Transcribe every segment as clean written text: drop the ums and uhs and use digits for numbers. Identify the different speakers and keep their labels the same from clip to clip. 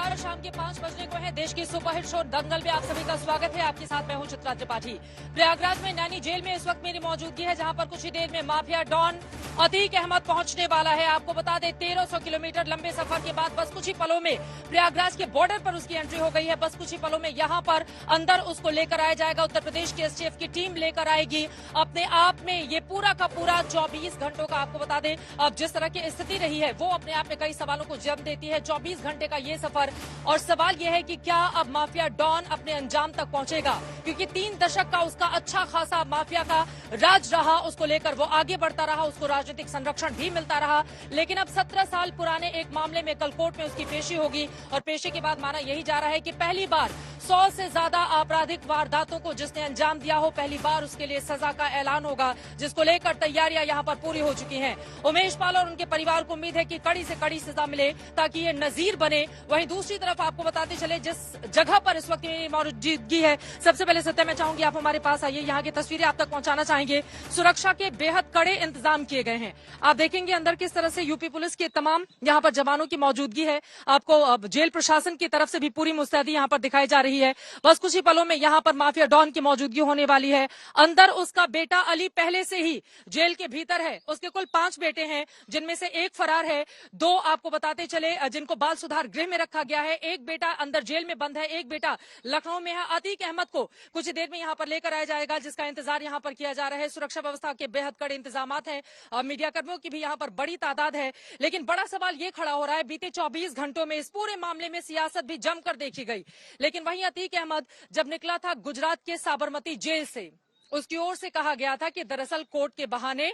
Speaker 1: नमस्कार, शाम के 5 बजने को है। देश की सुपरहिट शो दंगल में आप सभी का स्वागत है। आपके साथ मैं हूं चित्रा त्रिपाठी। प्रयागराज में नैनी जेल में इस वक्त मेरी मौजूदगी है, जहां पर कुछ ही देर में माफिया डॉन अतीक अहमद पहुंचने वाला है। आपको बता दें, 1300 किलोमीटर लंबे सफर के बाद बस कुछ ही पलों में प्रयागराज के बॉर्डर पर उसकी एंट्री हो गई है। बस कुछ ही पलों में यहां पर अंदर उसको लेकर आया जाएगा। उत्तर प्रदेश की एसटीएफ की टीम लेकर आएगी। अपने आप में ये पूरा का पूरा 24 घंटों का, आपको बता दें, अब जिस तरह की स्थिति रही है वो अपने आप में कई सवालों को जन्म देती है। 24 घंटे का ये सफर, और सवाल यह है कि क्या अब माफिया डॉन अपने अंजाम तक पहुंचेगा, क्योंकि 3 दशक का उसका अच्छा खासा माफिया का राज रहा। उसको लेकर वो आगे बढ़ता रहा, उसको राजनीतिक संरक्षण भी मिलता रहा। लेकिन अब 17 साल पुराने एक मामले में कल कोर्ट में उसकी पेशी होगी, और पेशी के बाद माना यही जा रहा है कि पहली बार 100 से ज्यादा आपराधिक वारदातों को जिसने अंजाम दिया हो, पहली बार उसके लिए सजा का ऐलान होगा, जिसको लेकर तैयारियां यहां पर पूरी हो चुकी हैं। उमेश पाल और उनके परिवार को उम्मीद है कि कड़ी से कड़ी सजा मिले ताकि ये नजीर बने। वहीं दूसरी तरफ आपको बताते चले, जिस जगह पर इस वक्त मौजूदगी है, सबसे पहले सत्य मैं चाहूंगी आप हमारे पास आइए। यहाँ की तस्वीरें आप तक पहुंचाना चाहेंगे। सुरक्षा के बेहद कड़े इंतजाम किए गए हैं। आप देखेंगे अंदर किस तरह से यूपी पुलिस के तमाम यहाँ पर जवानों की मौजूदगी है। आपको जेल प्रशासन की तरफ से भी पूरी मुस्तैदी यहाँ पर दिखाई जा रही है। बस कुछ ही पलों में यहाँ पर माफिया डॉन की मौजूदगी होने वाली है। अंदर उसका बेटा अली पहले से ही जेल के भीतर है। उसके कुल 5 बेटे हैं, जिनमें से एक फरार है। 2 आपको बताते चले जिनको बाल सुधार गृह में रखा गया है। एक बेटा अंदर जेल में बंद है, एक बेटा लखनऊ में है। अतीक अहमद को कुछ देर में यहाँ पर लेकर आया जाएगा, जिसका इंतजार यहाँ पर किया जा रहा है। सुरक्षा व्यवस्था के बेहद कड़े इंतजाम हैं। मीडिया कर्मियों की भी यहाँ पर बड़ी तादाद है। लेकिन बड़ा सवाल ये खड़ा हो रहा है, बीते 24 घंटों में इस पूरे मामले में सियासत भी जमकर देखी गई। लेकिन वहीं अतीक अहमद जब निकला था गुजरात के साबरमती जेल से, उसकी ओर से कहा गया था कि दरअसल कोर्ट के बहाने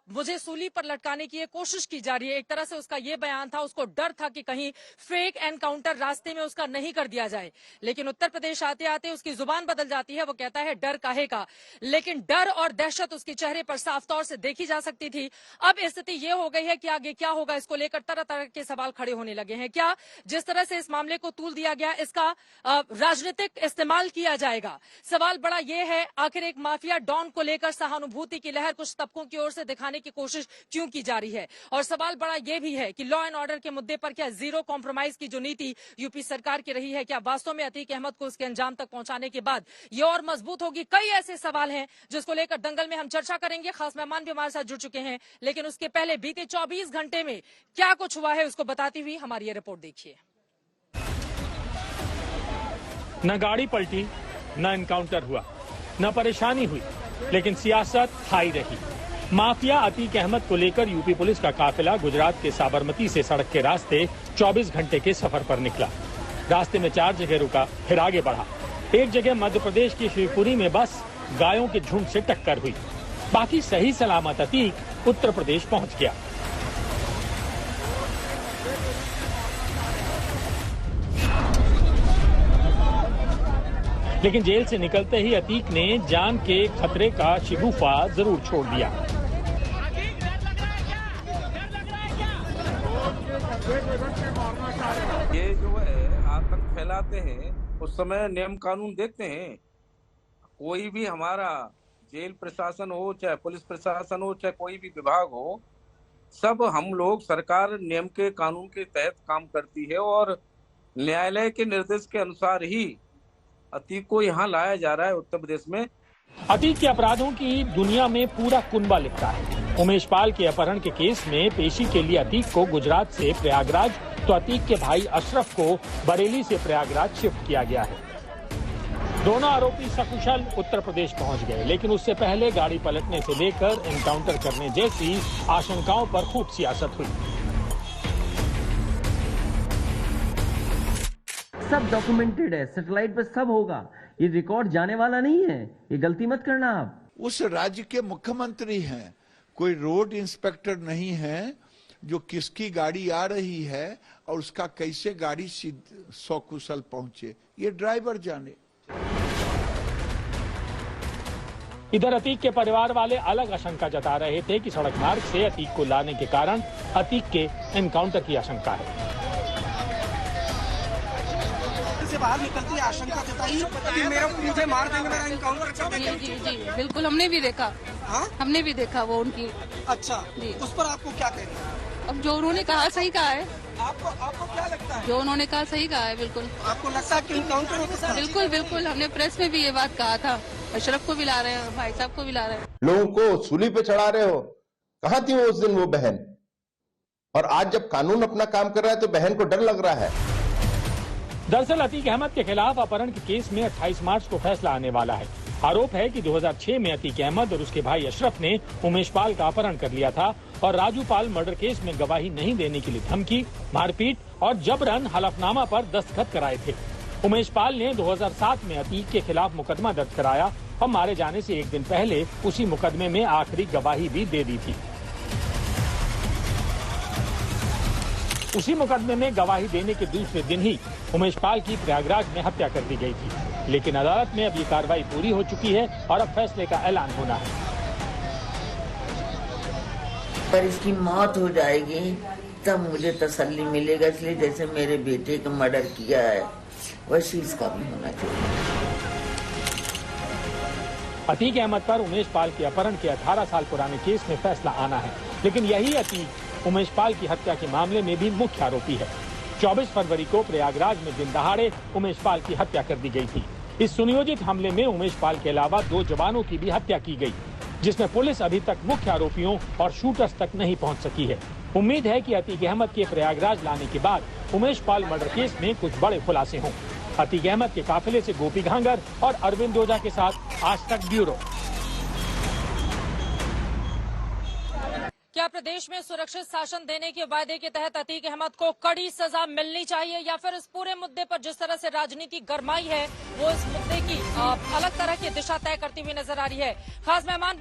Speaker 1: मुझे सूली पर लटकाने की कोशिश की जा रही है। एक तरह से उसका ये बयान था, उसको डर था कि कहीं फेक एनकाउंटर रास्ते में उसका नहीं कर दिया जाए। लेकिन उत्तर प्रदेश आते आते उसकी जुबान बदल जाती है। वो कहता है डर काहे का, लेकिन डर और दहशत उसके चेहरे पर साफ तौर से देखी जा सकती थी। अब स्थिति ये हो गई है कि आगे क्या होगा, इसको लेकर तरह तरह के सवाल खड़े होने लगे हैं। क्या जिस तरह से इस मामले को तूल दिया गया, इसका राजनीतिक इस्तेमाल किया जाएगा? सवाल बड़ा ये है, आखिर एक माफिया डॉन को लेकर सहानुभूति की लहर कुछ तबकों की ओर से दिखाने की कोशिश क्यों की जा रही है? और सवाल बड़ा ये भी है कि लॉ एंड ऑर्डर के मुद्दे पर क्या जीरो कॉम्प्रोमाइज की जो नीति यूपी सरकार की रही है, क्या वास्तव में अतीक अहमद को उसके अंजाम तक पहुंचाने के बाद ये और मजबूत होगी? कई ऐसे सवाल हैं जिसको लेकर दंगल में हम चर्चा करेंगे। खास मेहमान भी हमारे साथ जुड़ चुके हैं, लेकिन उसके पहले बीते 24 घंटे में क्या कुछ हुआ है उसको बताती हुई हमारी ये रिपोर्ट देखिए।
Speaker 2: न गाड़ी पलटी, न एनकाउंटर हुआ, न परेशानी हुई, लेकिन सियासत हाई रही। माफिया अतीक अहमद को लेकर यूपी पुलिस का काफिला गुजरात के साबरमती से सड़क के रास्ते 24 घंटे के सफर पर निकला। रास्ते में 4 जगह रुका, फिर आगे बढ़ा। एक जगह मध्य प्रदेश की शिवपुरी में बस गायों के झुंड से टक्कर हुई। बाकी सही सलामत अतीक उत्तर प्रदेश पहुंच गया। लेकिन जेल से निकलते ही अतीक ने जान के खतरे का शिगुफा जरूर छोड़ दिया।
Speaker 3: ये जो है आतंक फैलाते हैं, उस समय नियम कानून देखते हैं। कोई भी हमारा जेल प्रशासन हो, चाहे पुलिस प्रशासन हो, चाहे कोई भी विभाग हो, सब हम लोग सरकार नियम के कानून के तहत काम करती है, और न्यायालय के निर्देश के अनुसार ही अतीक को यहाँ लाया जा रहा है उत्तर प्रदेश में।
Speaker 2: अतीक के अपराधों की दुनिया में पूरा कुनबा लिखता है। उमेश पाल के अपहरण के केस में पेशी के लिए अतीक को गुजरात से प्रयागराज, तो अतीक के भाई अशरफ को बरेली से प्रयागराज शिफ्ट किया गया है। दोनों आरोपी सकुशल उत्तर प्रदेश पहुंच गए, लेकिन उससे पहले गाड़ी पलटने से लेकर एनकाउंटर करने जैसी आशंकाओं पर खूब सियासत हुई।
Speaker 4: सब डॉक्यूमेंटेड है, सैटेलाइट पे सब होगा। ये रिकॉर्ड जाने वाला नहीं है, ये गलती मत करना आप।
Speaker 5: उस राज्य के मुख्यमंत्री हैं, कोई रोड इंस्पेक्टर नहीं है जो किसकी गाड़ी आ रही है और उसका कैसे गाड़ी सकुशल पहुंचे, ये ड्राइवर जाने।
Speaker 2: इधर अतीक के परिवार वाले अलग आशंका जता रहे थे कि सड़क मार्ग से अतीक को लाने के कारण अतीक के एनकाउंटर की आशंका है।
Speaker 6: से बाहर निकलती आशंका जताई कि मुझे मार देंगे, मेरा एनकाउंटर कर देंगे।
Speaker 7: जी बिल्कुल, हमने भी देखा।
Speaker 6: हाँ,
Speaker 7: हमने भी देखा वो उनकी।
Speaker 6: अच्छा जी, उस पर आपको क्या कहना है?
Speaker 7: अब जो उन्होंने कहा सही कहा है।
Speaker 6: आपको क्या लगता है?
Speaker 7: जो उन्होंने कहा सही कहा है, बिल्कुल।
Speaker 6: आपको लगता है कि इनकाउंटर हो सकता है?
Speaker 7: बिल्कुल बिल्कुल, हमने प्रेस में भी ये बात कहा था। अशरफ को भी ला रहे हैं, भाई साहब को भी ला रहे हैं।
Speaker 8: लोगों को सूली पे चढ़ा रहे हो, कहां थी वो उस दिन वो बहन? और आज जब कानून अपना काम कर रहा है तो बहन को डर लग रहा है।
Speaker 2: दरअसल अतीक अहमद के खिलाफ अपहरण के केस में 28 मार्च को फैसला आने वाला है। आरोप है कि 2006 में अतीक अहमद और उसके भाई अशरफ ने उमेश पाल का अपहरण कर लिया था और राजू पाल मर्डर केस में गवाही नहीं देने के लिए धमकी, मारपीट और जबरन हलफनामा पर दस्तखत कराए थे। उमेश पाल ने 2007 में अतीक के खिलाफ मुकदमा दर्ज कराया और मारे जाने से एक दिन पहले उसी मुकदमे में आखिरी गवाही भी दे दी थी। उसी मुकदमे में गवाही देने के दूसरे दिन ही उमेश पाल की प्रयागराज में हत्या कर दी गई थी। लेकिन अदालत में अब ये कार्रवाई पूरी हो चुकी है और अब फैसले का ऐलान होना है।
Speaker 9: पर इसकी मौत हो जाएगी तब मुझे तसल्ली मिलेगा, इसलिए जैसे मेरे बेटे का मर्डर किया है वैसे इसका भी होना चाहिए।
Speaker 2: अतीक अहमद पर उमेश पाल के अपहरण के 18 साल पुराने केस में फैसला आना है, लेकिन यही अतीक उमेश पाल की हत्या के मामले में भी मुख्य आरोपी है। 24 फरवरी को प्रयागराज में दिन दहाड़े उमेश पाल की हत्या कर दी गई थी। इस सुनियोजित हमले में उमेश पाल के अलावा 2 जवानों की भी हत्या की गई, जिसमें पुलिस अभी तक मुख्य आरोपियों और शूटर्स तक नहीं पहुंच सकी है। उम्मीद है कि अतीक अहमद के प्रयागराज लाने के बाद उमेश पाल मर्डर केस में कुछ बड़े खुलासे हों। अतीक अहमद के काफिले से गोपी घांगर और अरविंद ओझा के साथ आज तक ब्यूरो।
Speaker 1: क्या प्रदेश में सुरक्षित शासन देने के वायदे के तहत अतीक अहमद को कड़ी सजा मिलनी चाहिए या फिर इस पूरे मुद्दे पर जिस तरह से राजनीति गरमाई है वो इस मुद्दे की अलग तरह की दिशा तय करती हुई नजर आ रही है। खास मेहमान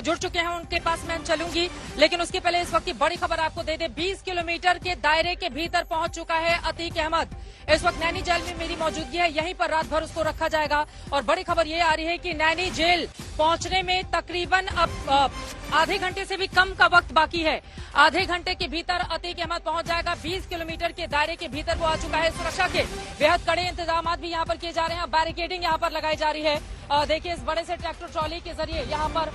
Speaker 1: जुड़ चुके हैं, उनके पास मैं चलूंगी, लेकिन उसके पहले इस वक्त की बड़ी खबर आपको दे दे। 20 किलोमीटर के दायरे के भीतर पहुंच चुका है अतीक अहमद। इस वक्त नैनी जेल में मेरी मौजूदगी है, यहीं पर रात भर उसको रखा जाएगा। और बड़ी खबर ये आ रही है कि नैनी जेल पहुंचने में तकरीबन अब आधे घंटे से भी कम का वक्त बाकी है। आधे घंटे के भीतर अतीक अहमद पहुंच जाएगा। 20 किलोमीटर के दायरे के भीतर वो आ चुका है। सुरक्षा के बेहद कड़े इंतजाम भी यहाँ पर किए जा रहे हैं। बैरिकेडिंग यहाँ पर लगाई जा रही है। देखिए, इस बड़े से ट्रैक्टर ट्रॉली के जरिए यहाँ पर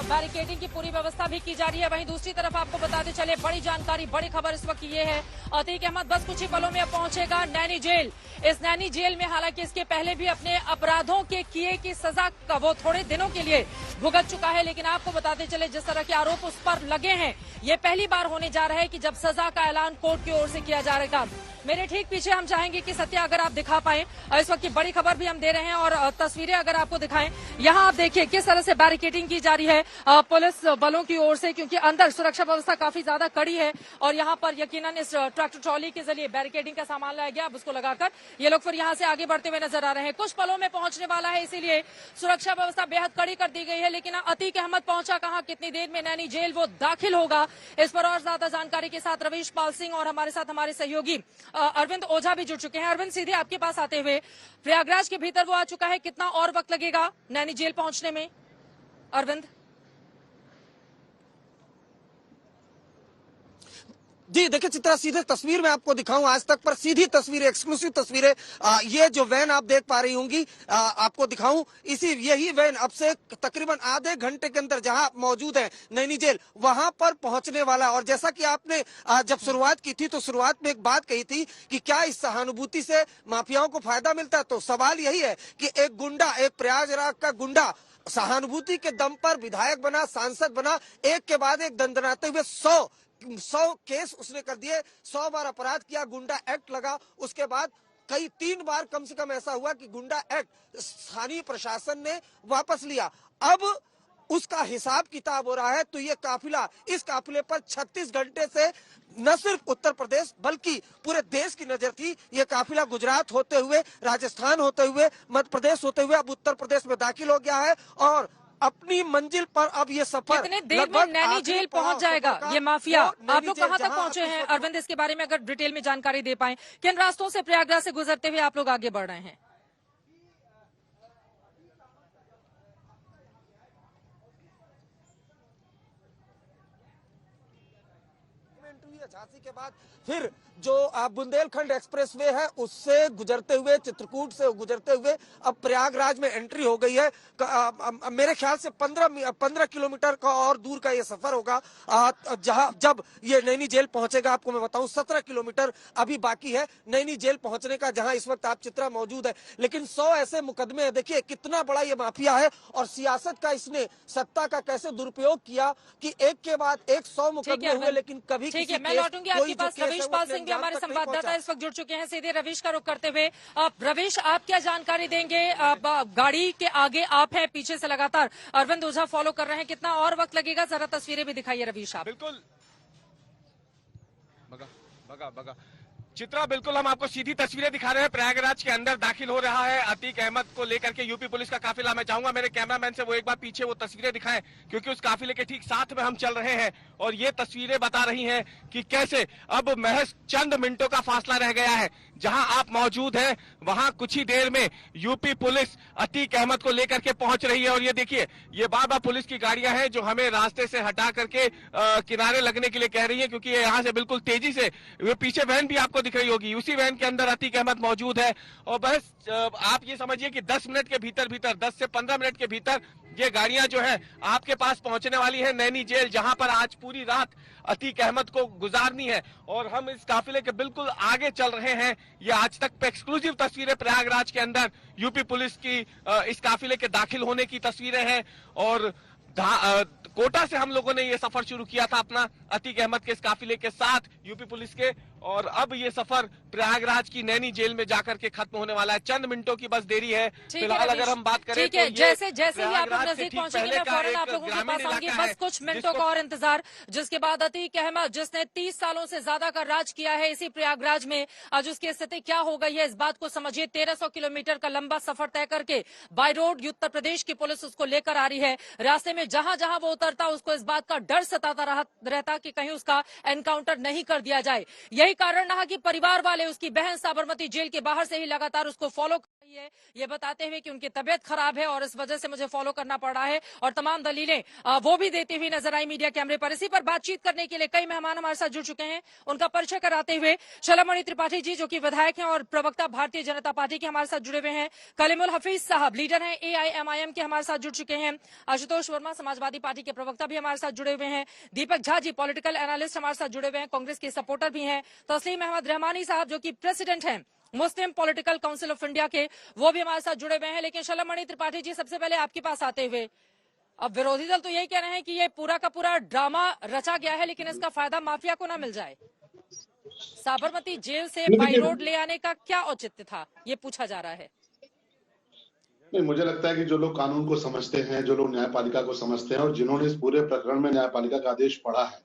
Speaker 1: बैरिकेडिंग की पूरी व्यवस्था भी की जा रही है। वहीं दूसरी तरफ आपको बताते चले, बड़ी जानकारी, बड़ी खबर इस वक्त ये है, अतीक अहमद बस कुछ ही पलों में पहुंचेगा नैनी जेल। इस नैनी जेल में हालांकि इसके पहले भी अपने अपराधों के किए की सजा का वो थोड़े दिनों के लिए भुगत चुका है, लेकिन आपको बताते चले जिस तरह के आरोप उस पर लगे हैं, ये पहली बार होने जा रहा है कि जब सजा का ऐलान कोर्ट की ओर से किया जा रहा है। मेरे ठीक पीछे हम चाहेंगे कि सत्या अगर आप दिखा पाएं, इस वक्त की बड़ी खबर भी हम दे रहे हैं और तस्वीरें अगर आपको दिखाएं। यहाँ आप देखिए किस तरह से बैरिकेडिंग की जा रही है पुलिस बलों की ओर से, क्योंकि अंदर सुरक्षा व्यवस्था काफी ज्यादा कड़ी है और यहाँ पर यकीनन इस ट्रैक्टर ट्रॉली के जरिए बैरिकेडिंग का सामान लाया गया। अब उसको लगाकर ये लोग फिर यहाँ से आगे बढ़ते हुए नजर आ रहे हैं। कुछ पलों में पहुंचने वाला है, इसीलिए सुरक्षा व्यवस्था बेहद कड़ी कर दी गई है। लेकिन अतीक अहमद पहुंचा कहाँ, कितनी देर में नैनी जेल वो दाखिल होगा, इस पर और ज्यादा जानकारी के साथ रवीश पाल सिंह और हमारे साथ हमारे सहयोगी अरविंद ओझा भी जुड़ चुके हैं। अरविंद, सीधे आपके पास आते हुए, प्रयागराज के भीतर वो आ चुका है, कितना और वक्त लगेगा नैनी जेल पहुंचने में? अरविंद
Speaker 6: जी देखिए चित्रा, सीधे तस्वीर में आपको दिखाऊं आज तक पर सीधी तस्वीरें, एक्सक्लूसिव तस्वीरें। ये जो वैन आप देख पा रही होंगी, आपको दिखाऊं, यही वैन अब से तकरीबन आधे घंटे के अंदर जहां मौजूद है नैनी जेल, वहां पर पहुंचने वाला। और जैसा कि आपने जब शुरुआत की थी तो शुरुआत में एक बात कही थी कि क्या इस सहानुभूति से माफियाओं को फायदा मिलता है, तो सवाल यही है कि एक गुंडा, एक प्रयागराज का गुंडा सहानुभूति के दम पर विधायक बना, सांसद बना, एक के बाद एक दंदनाते हुए 100 केस उसने कर दिए, 100 बार अपराध किया, गुंडा एक्ट लगा। उसके बाद 3 बार कम से कम ऐसा हुआ कि गुंडा एक्ट स्थानीय प्रशासन ने वापस लिया। अब उसका हिसाब किताब हो रहा है। तो ये काफिला, इस काफिले पर 36 घंटे से न सिर्फ उत्तर प्रदेश बल्कि पूरे देश की नजर थी। ये काफिला गुजरात होते हुए, राजस्थान होते हुए, मध्य प्रदेश होते हुए अब उत्तर प्रदेश में दाखिल हो गया है और अपनी मंजिल पर अब ये सफर
Speaker 1: कितने देर में नैनी जेल पहुंच जाएगा ये माफिया? आप लोग कहां तक पहुंचे हैं अरविंद, इसके बारे में अगर डिटेल में जानकारी दे पाएं, किन रास्तों से प्रयागराज से गुजरते हुए आप लोग आगे बढ़ रहे हैं?
Speaker 6: झांसी के बाद फिर जो बुंदेलखंड एक्सप्रेसवे है उससे गुजरते हुए, चित्रकूट से गुजरते हुए अब प्रयागराज में एंट्री हो गई है। मेरे ख्याल से 15 किलोमीटर का और दूर का ये सफर होगा। जहां जब ये नैनी जेल पहुंचेगा, आपको मैं बताऊं 17 किलोमीटर अभी बाकी है नैनी जेल पहुंचने का, जहां इस वक्त आप चित्रा मौजूद है। लेकिन 100 ऐसे मुकदमे हैं। देखिए कितना बड़ा ये माफिया है और सियासत का इसने सत्ता का कैसे दुरुपयोग किया कि एक के बाद एक 100 मुकदमे हुए, लेकिन कभी
Speaker 1: ठीक है, मैं लौटूंगी आपके पास। रवीश पाल सिंह भी हमारे संवाददाता इस वक्त जुड़ चुके हैं सीधे रवीश का रुख करते हुए। रवीश, आप क्या जानकारी देंगे? गाड़ी के आगे आप हैं, पीछे से लगातार अरविंद ओझा फॉलो कर रहे हैं, कितना और वक्त लगेगा? जरा तस्वीरें भी दिखाइए रवीश आप।
Speaker 10: बिल्कुल बगा चित्रा, बिल्कुल हम आपको सीधी तस्वीरें दिखा रहे हैं। प्रयागराज के अंदर दाखिल हो रहा है अतीक अहमद को लेकर के यूपी पुलिस का काफिला। मैं चाहूंगा मेरे कैमरामैन से वो एक बार पीछे वो तस्वीरें दिखाएं, क्योंकि उस काफिले के ठीक साथ में हम चल रहे हैं और ये तस्वीरें बता रही हैं कि कैसे अब महज चंद मिनटों का फासला रह गया है। जहां आप मौजूद हैं वहां कुछ ही देर में यूपी पुलिस अतीक अहमद को लेकर के पहुंच रही है। और ये देखिए, ये बार-बार पुलिस की गाड़ियां हैं जो हमें रास्ते से हटा करके किनारे लगने के लिए कह रही है, क्योंकि ये यहाँ से बिल्कुल तेजी से, ये पीछे वैन भी आपको दिख रही होगी, उसी वैन के अंदर अतीक अहमद मौजूद है। और बस आप ये समझिए कि 10 मिनट के भीतर 10 से 15 मिनट के भीतर ये गाड़ियां जो है आपके पास पहुंचने वाली है नैनी जेल, जहां पर आज पूरी रात अतीक अहमद को गुजारनी है। और हम इस काफिले के बिल्कुल आगे चल रहे हैं। ये आज तक पे एक्सक्लूसिव तस्वीरें प्रयागराज के अंदर यूपी पुलिस की इस काफिले के दाखिल होने की तस्वीरें हैं। और कोटा से हम लोगों ने ये सफर शुरू किया था अपना अतीक अहमद के इस काफिले के साथ यूपी पुलिस के, और अब ये सफर प्रयागराज की नैनी जेल में जाकर के खत्म होने वाला है। चंद मिनटों की बस देरी है फिलहाल। अगर हम बात करें तो
Speaker 1: जैसे ही आप लोग नजदीक पहुंचेंगे मैं फौरन आप लोगों के पास आऊंगी। बस कुछ मिनटों का और इंतजार, जिसके बाद अतीक अहमद जिसने 30 सालों से ज्यादा का राज किया है इसी प्रयागराज में, आज उसकी स्थिति क्या हो गई है इस बात को समझिए। 1300 किलोमीटर का लंबा सफर तय करके बाय रोड उत्तर प्रदेश की पुलिस उसको लेकर आ रही है। रास्ते में जहां जहां वो उतरता उसको इस बात का डर सताता रहता कि कहीं उसका एनकाउंटर नहीं कर दिया जाए। यही कारण रहा कि परिवार वाले उसकी बहन साबरमती जेल के बाहर से ही लगातार उसको फॉलो कर रही है, ये बताते हुए कि उनकी तबीयत खराब है और इस वजह से मुझे फॉलो करना पड़ रहा है, और तमाम दलीलें वो भी देती हुई नजर आई मीडिया कैमरे पर। इसी पर बातचीत करने के लिए कई मेहमान हमारे साथ जुड़ चुके हैं। उनका परिचय कराते हुए शलमणि त्रिपाठी जी जो कि विधायक हैं और प्रवक्ता भारतीय जनता पार्टी के हमारे साथ जुड़े हुए हैं। कलीमुल हफीज साहब लीडर हैं AIMIM के, हमारे साथ जुड़ चुके हैं। आशुतोष वर्मा समाजवादी पार्टी के प्रवक्ता भी हमारे साथ जुड़े हुए हैं। दीपक झा जी पॉलिटिकल एनालिस्ट हमारे साथ जुड़े हुए हैं, कांग्रेस के सपोर्टर भी हैं। तस्लीम अहमद रहमानी साहब जो कि प्रेसिडेंट हैं मुस्लिम पॉलिटिकल काउंसिल ऑफ इंडिया के, वो भी हमारे साथ जुड़े हुए हैं। लेकिन शलमणि त्रिपाठी जी, सबसे पहले आपके पास आते हुए, अब विरोधी दल तो यही कह रहे हैं कि ये पूरा का पूरा ड्रामा रचा गया है, लेकिन इसका फायदा माफिया को ना मिल जाए। साबरमती जेल से बाई रोड ले आने का क्या औचित्य था, ये पूछा जा रहा है।
Speaker 11: नहीं, मुझे लगता है कि जो लोग कानून को समझते हैं, जो लोग न्यायपालिका को समझते हैं और जिन्होंने इस पूरे प्रकरण में न्यायपालिका का आदेश पढ़ा है,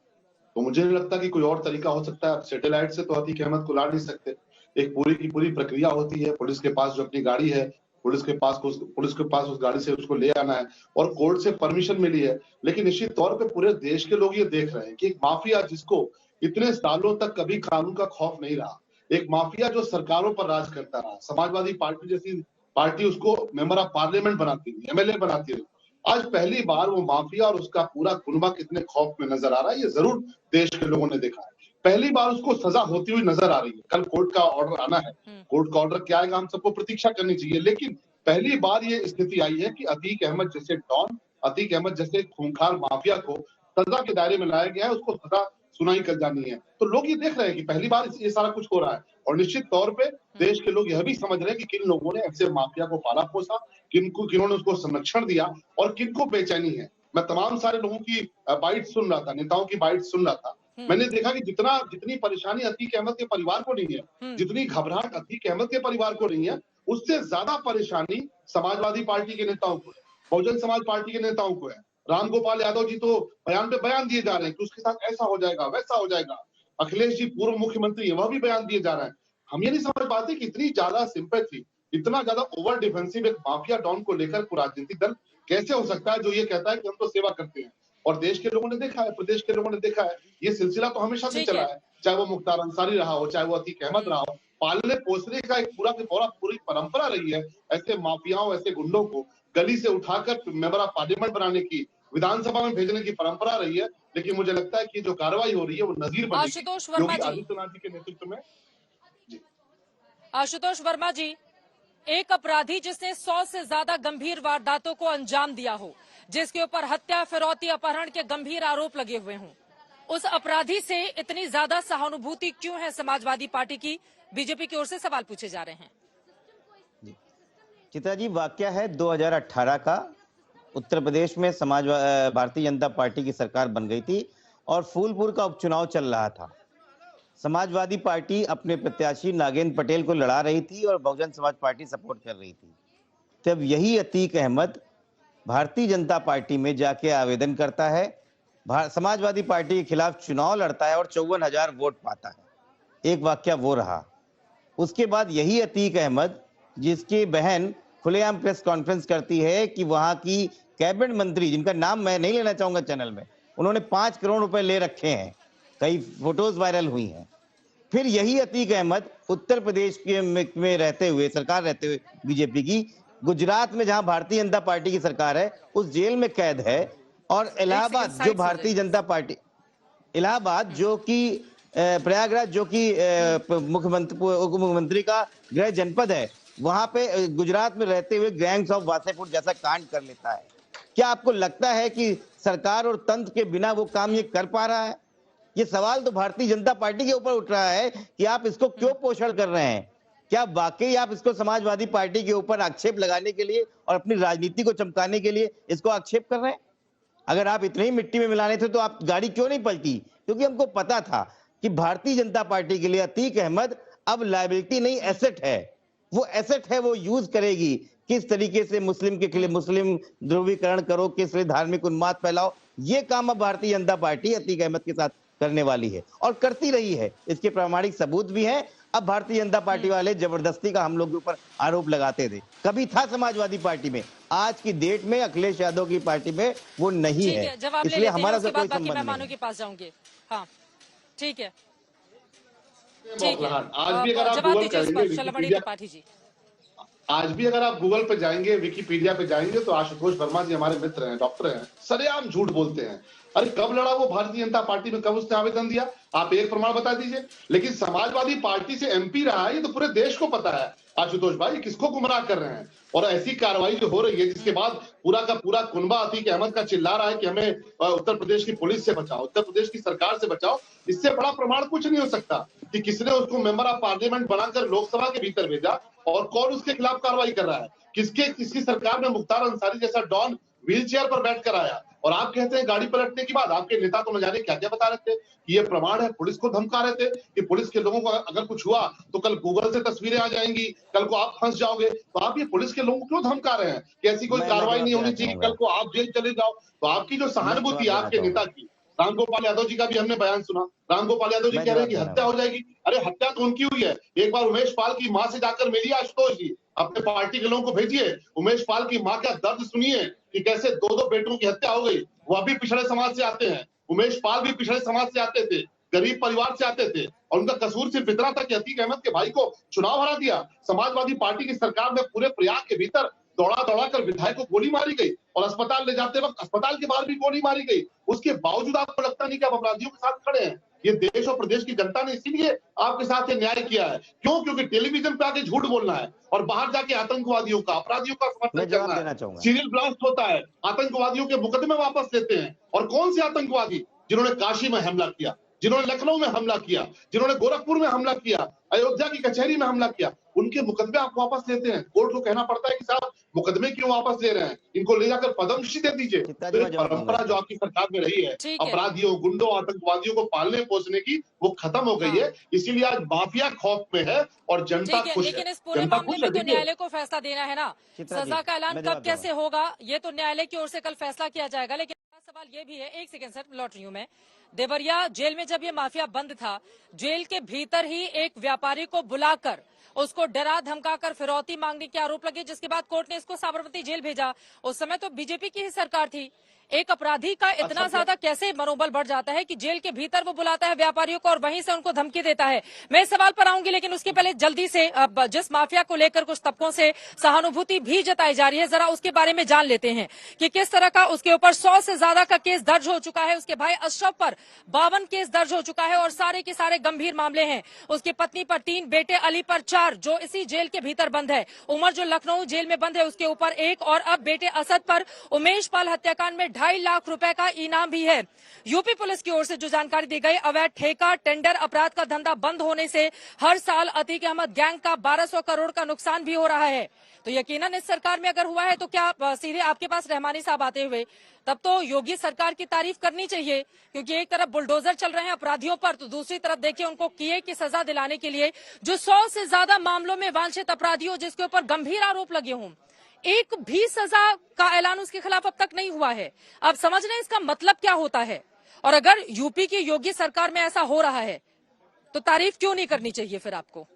Speaker 11: तो मुझे नहीं लगता कि कोई और तरीका हो सकता है। सैटेलाइट से तो अतीक अहमद को ला नहीं सकते। एक पूरी की पूरी प्रक्रिया होती है। पुलिस के पास जो अपनी गाड़ी है, पुलिस के पास उस गाड़ी से उसको ले आना है और कोर्ट से परमिशन मिली है। लेकिन निश्चित तौर पे पूरे देश के लोग ये देख रहे हैं कि एक माफिया जिसको इतने सालों तक कभी कानून का खौफ नहीं रहा, एक माफिया जो सरकारों पर राज करता रहा, समाजवादी पार्टी जैसी पार्टी उसको मेंबर ऑफ पार्लियामेंट बनाती रही, MLA बनाती रही, आज पहली बार वो माफिया और उसका पूरा कुनबा कितने खौफ में नजर आ रहा है, ये जरूर देश के लोगों ने देखा है। पहली बार उसको सजा होती हुई नजर आ रही है। कल कोर्ट का ऑर्डर आना है, कोर्ट का ऑर्डर क्या आएगा हम सबको प्रतीक्षा करनी चाहिए। लेकिन पहली बार ये स्थिति आई है कि अतीक अहमद जैसे डॉन, अतीक अहमद जैसे खूंखार माफिया को सजा के दायरे में लाया गया है, उसको सजा सुनाई कर जानी है। तो लोग ये देख रहे हैं कि पहली बार ये सारा कुछ हो रहा है। और निश्चित तौर पे देश के लोग यह भी समझ रहे हैं कि किन लोगों ने ऐसे माफिया को पाला पोसा, किन्होंने उसको संरक्षण दिया और किनको बेचैनी है। मैं तमाम सारे लोगों की बाइट सुन रहा था, नेताओं की बाइट सुन रहा था। मैंने देखा कि जितनी परेशानी अतीक अहमद के परिवार को नहीं है, जितनी घबराहट अतीक अहमद के परिवार को नहीं है, उससे ज्यादा परेशानी समाजवादी पार्टी के नेताओं को है, बहुजन समाज पार्टी के नेताओं को है। रामगोपाल यादव जी तो बयान पे बयान दिए जा रहे हैं कि उसके साथ ऐसा हो जाएगा, वैसा हो जाएगा। अखिलेश जी पूर्व मुख्यमंत्री, वह भी बयान दिए जा रहे हैं। हम ये नहीं समझ पाते कि इतनी ज्यादा सिंपैथी, इतना ज्यादा ओवर डिफेंसिव एक माफिया डॉन को लेकर कोई राजनीतिक दल कैसे हो सकता है जो ये कहता है कि हम तो सेवा करते हैं। और देश के लोगों ने देखा है, प्रदेश के लोगों ने देखा है, ये सिलसिला तो हमेशा से चला है, चाहे वो मुख्तार अंसारी रहा हो, चाहे वो अतीक अहमद रहा हो। पालने पोसने का एक पूरी परंपरा रही है ऐसे माफियाओं, ऐसे गुंडों को गली से उठाकर मेंबर ऑफ पार्लियामेंट बनाने की, विधानसभा में भेजने की परंपरा रही है, लेकिन मुझे लगता है कि जो कार्रवाई हो रही है वो नजीर बनेगी
Speaker 1: आशुतोष वर्मा
Speaker 11: योगी
Speaker 1: जी,
Speaker 11: आदित्यनाथ जी के नेतृत्व में।
Speaker 1: आशुतोष वर्मा जी, एक अपराधी जिसने 100 से ज्यादा गंभीर वारदातों को अंजाम दिया हो, जिसके ऊपर हत्या, फिरौती, अपहरण के गंभीर आरोप लगे हुए हों, उस अपराधी से इतनी ज्यादा सहानुभूति क्यों है समाजवादी पार्टी की? बीजेपी की ओर से सवाल पूछे जा रहे हैं।
Speaker 12: चित्रा जी, वाकया है 2018 का। उत्तर प्रदेश में भारतीय जनता पार्टी की सरकार बन गई थी और फूलपुर का उपचुनाव चल रहा था। समाजवादी पार्टी अपने प्रत्याशी नागेंद्र पटेल को लड़ा रही थी और बहुजन समाज पार्टी सपोर्ट कर रही थी। तब यही अतीक अहमद भारतीय जनता पार्टी में जाके आवेदन करता है, समाजवादी पार्टी के खिलाफ चुनाव लड़ता है और 54,000 वोट पाता है। एक वाकया वो रहा। उसके बाद यही अतीक अहमद, जिसकी बहन खुलेआम प्रेस कॉन्फ्रेंस करती है कि वहां की कैबिनेट मंत्री, जिनका नाम मैं नहीं लेना चाहूंगा चैनल में, उन्होंने 5 करोड़ रुपए ले रखे हैं, कई फोटोज वायरल हुई हैं। फिर यही अतीक अहमद उत्तर प्रदेश के में रहते हुए, सरकार रहते हुए बीजेपी की, गुजरात में जहां भारतीय जनता पार्टी की सरकार है, उस जेल में कैद है। और इलाहाबाद, जो भारतीय जनता पार्टी, इलाहाबाद जो कि प्रयागराज, जो कि उप मुख्यमंत्री का गृह जनपद है, वहां पे गुजरात में रहते हुए गैंग्स ऑफ वासेपुर जैसा कांड कर लेता है। क्या आपको लगता है कि सरकार और तंत्र के बिना वो काम ये कर पा रहा है? ये सवाल तो भारतीय जनता पार्टी के ऊपर उठ रहा है कि आप इसको क्यों पोषण कर रहे हैं? क्या वाकई आप इसको समाजवादी पार्टी के ऊपर आक्षेप लगाने के लिए और अपनी राजनीति को चमकाने के लिए इसको आक्षेप कर रहे हैं? अगर आप इतने ही मिट्टी में मिलाने थे तो आप गाड़ी क्यों नहीं पलटी? क्योंकि हमको पता था कि भारतीय जनता पार्टी के लिए अतीक अहमद अब लायबिलिटी नहीं, एसेट है। वो एसेट है, वो यूज करेगी। किस तरीके से मुस्लिम के खिलाफ मुस्लिम ध्रुवीकरण करो, किस तरह धार्मिक उन्माद फैलाओ, ये काम अब भारतीय जनता पार्टी अतीक अहमद के साथ करने वाली है और करती रही है। इसके प्रामाणिक सबूत भी हैं। अब भारतीय जनता पार्टी वाले जबरदस्ती का हम लोग के ऊपर आरोप लगाते थे, कभी था समाजवादी पार्टी में, आज की डेट में अखिलेश यादव की पार्टी में वो नहीं है। इसलिए हमारा से कोई संबंध नहीं।
Speaker 1: के पास जाऊंगे। हाँ, ठीक है।
Speaker 11: आज भी अगर आप गूगल करेंगे, आज भी अगर आप गूगल पे जाएंगे, विकिपीडिया पे जाएंगे, तो आशुतोष वर्मा जी हमारे मित्र हैं, डॉक्टर हैं, सरेआम झूठ बोलते हैं। अरे कब लड़ा वो भारतीय जनता पार्टी में, कब उसने आवेदन दिया? आप एक प्रमाण बता दीजिए। लेकिन समाजवादी पार्टी से एमपी रहा है, ये तो पूरे देश को पता है। आशुतोष भाई किसको गुमराह कर रहे हैं? और ऐसी कार्रवाई जो हो रही है, जिसके बाद पूरा का पूरा कुनबा अतीक अहमद का चिल्ला रहा है कि हमें उत्तर प्रदेश की पुलिस से बचाओ, उत्तर प्रदेश की सरकार से बचाओ। इससे बड़ा प्रमाण कुछ नहीं हो सकता कि किसने उसको मेंबर ऑफ पार्लियामेंट बनाकर लोकसभा के भीतर भेजा और कौन उसके खिलाफ कार्रवाई कर रहा है। किसकी सरकार में मुख्तार अंसारी जैसा डॉन व्हील चेयर पर बैठ कर आया और आप कहते हैं गाड़ी पलटने के बाद आपके नेता तो न जाने क्या क्या बता रहे थे कि ये प्रमाण है। पुलिस को धमका रहे थे कि पुलिस के लोगों को अगर कुछ हुआ तो कल गूगल से तस्वीरें आ जाएंगी, कल को आप फंस जाओगे। तो आप ये पुलिस के लोगों को क्यों धमका रहे हैं कि ऐसी कोई कार्रवाई नहीं होनी चाहिए, कल को आप जेल चले जाओ? तो आपकी जो सहानुभूति है आपके नेता की, रामगोपाल यादव जी का भी हमने बयान सुना। रामगोपाल यादव जी कह रहे हैं कि हत्या हो जाएगी। अरे हत्या तो उनकी हुई है। एक बार उमेश पाल की मां से जाकर मिलिए आशुतोष जी, अपने पार्टी के लोगों को भेजिए, उमेश पाल की मां का दर्द सुनिए कि कैसे 2-2 बेटों की हत्या हो गई। वह भी पिछड़े समाज से आते हैं, उमेश पाल भी पिछड़े समाज से आते थे, गरीब परिवार से आते थे, और उनका कसूर सिर्फ इतना था कि अतीक अहमद के भाई को चुनाव हरा दिया। समाजवादी पार्टी की सरकार में पूरे प्रयाग के भीतर दौड़ा कर विधायक को गोली मारी गई और अस्पताल ले जाते वक्त अस्पताल के बाहर भी गोली मारी गई। उसके बावजूद आपको लगता नहीं कि आप अपराधियों के साथ खड़े हैं? ये देश और प्रदेश की जनता ने इसीलिए आपके साथ ये न्याय किया है। क्यों? क्योंकि टेलीविजन पे आके झूठ बोलना है और बाहर जाके आतंकवादियों का, अपराधियों का समर्थन करना है। सीरियल ब्लास्ट होता है, आतंकवादियों के मुकदमे वापस लेते हैं। और कौन से आतंकवादी? जिन्होंने काशी में हमला किया, जिन्होंने लखनऊ में हमला किया, जिन्होंने गोरखपुर में हमला किया, अयोध्या की कचहरी में हमला किया, उनके मुकदमे आप वापस लेते हैं। कोर्ट को कहना पड़ता है कि साहब मुकदमे क्यों वापस ले रहे हैं, इनको ले जाकर पद्मश्री दे दीजिए। तो ये परंपरा जो आपकी सरकार में रही है अपराधियों, गुंडों, आतंकवादियों को पालने पोसने की, वो खत्म हो गई है। इसीलिए आज माफिया खौफ में है और जनता खुश है।
Speaker 1: लेकिन इस पूरे मामले में तो न्यायालय को फैसला देना है ना। सजा का ऐलान कब कैसे होगा ये तो न्यायालय की ओर से कल फैसला किया जाएगा। लेकिन सवाल ये भी है, एक सेकंड सर, लौट रही हूं मैं। देवरिया जेल में जब ये माफिया बंद था, जेल के भीतर ही एक व्यापारी को बुलाकर उसको डरा धमकाकर फिरौती मांगने के आरोप लगे, जिसके बाद कोर्ट ने इसको साबरमती जेल भेजा। उस समय तो बीजेपी की ही सरकार थी। एक अपराधी का इतना ज्यादा कैसे मनोबल बढ़ जाता है कि जेल के भीतर वो बुलाता है व्यापारियों को और वहीं से उनको धमकी देता है। मैं इस सवाल पर आऊंगी, लेकिन उसके पहले जल्दी से जिस माफिया को लेकर कुछ तबकों से सहानुभूति भी जताई जा रही है, जरा उसके बारे में जान लेते हैं कि किस तरह का उसके ऊपर 100 से ज्यादा का केस दर्ज हो चुका है। उसके भाई अशरफ पर 52 केस दर्ज हो चुका है और सारे के सारे गंभीर मामले हैं। उसकी पत्नी पर 3, बेटे अली पर 4 जो इसी जेल के भीतर बंद है। उमर जो लखनऊ जेल में बंद है उसके ऊपर 1 और अब बेटे असद पर उमेश पाल हत्याकांड में 2.5 लाख रुपए का इनाम भी है। यूपी पुलिस की ओर से जो जानकारी दी गई, अवैध ठेका टेंडर अपराध का धंधा बंद होने से हर साल अतीक अहमद गैंग का 1200 करोड़ का नुकसान भी हो रहा है। तो यकीनन इस सरकार में अगर हुआ है तो क्या सीधे आपके पास रहमानी साहब आते हुए तब तो योगी सरकार की तारीफ करनी चाहिए, क्योंकि एक तरफ बुलडोजर चल रहे हैं अपराधियों पर, तो दूसरी तरफ देखिए उनको किए की सजा दिलाने के लिए जो 100 से ज्यादा मामलों में वांछित अपराधी हो, जिसके ऊपर गंभीर आरोप लगे हों, एक भी सजा का ऐलान उसके खिलाफ अब तक नहीं हुआ है। अब समझ रहे हैं इसका मतलब क्या होता है। और अगर यूपी की योगी सरकार में ऐसा हो रहा है तो तारीफ क्यों नहीं करनी चाहिए फिर आपको,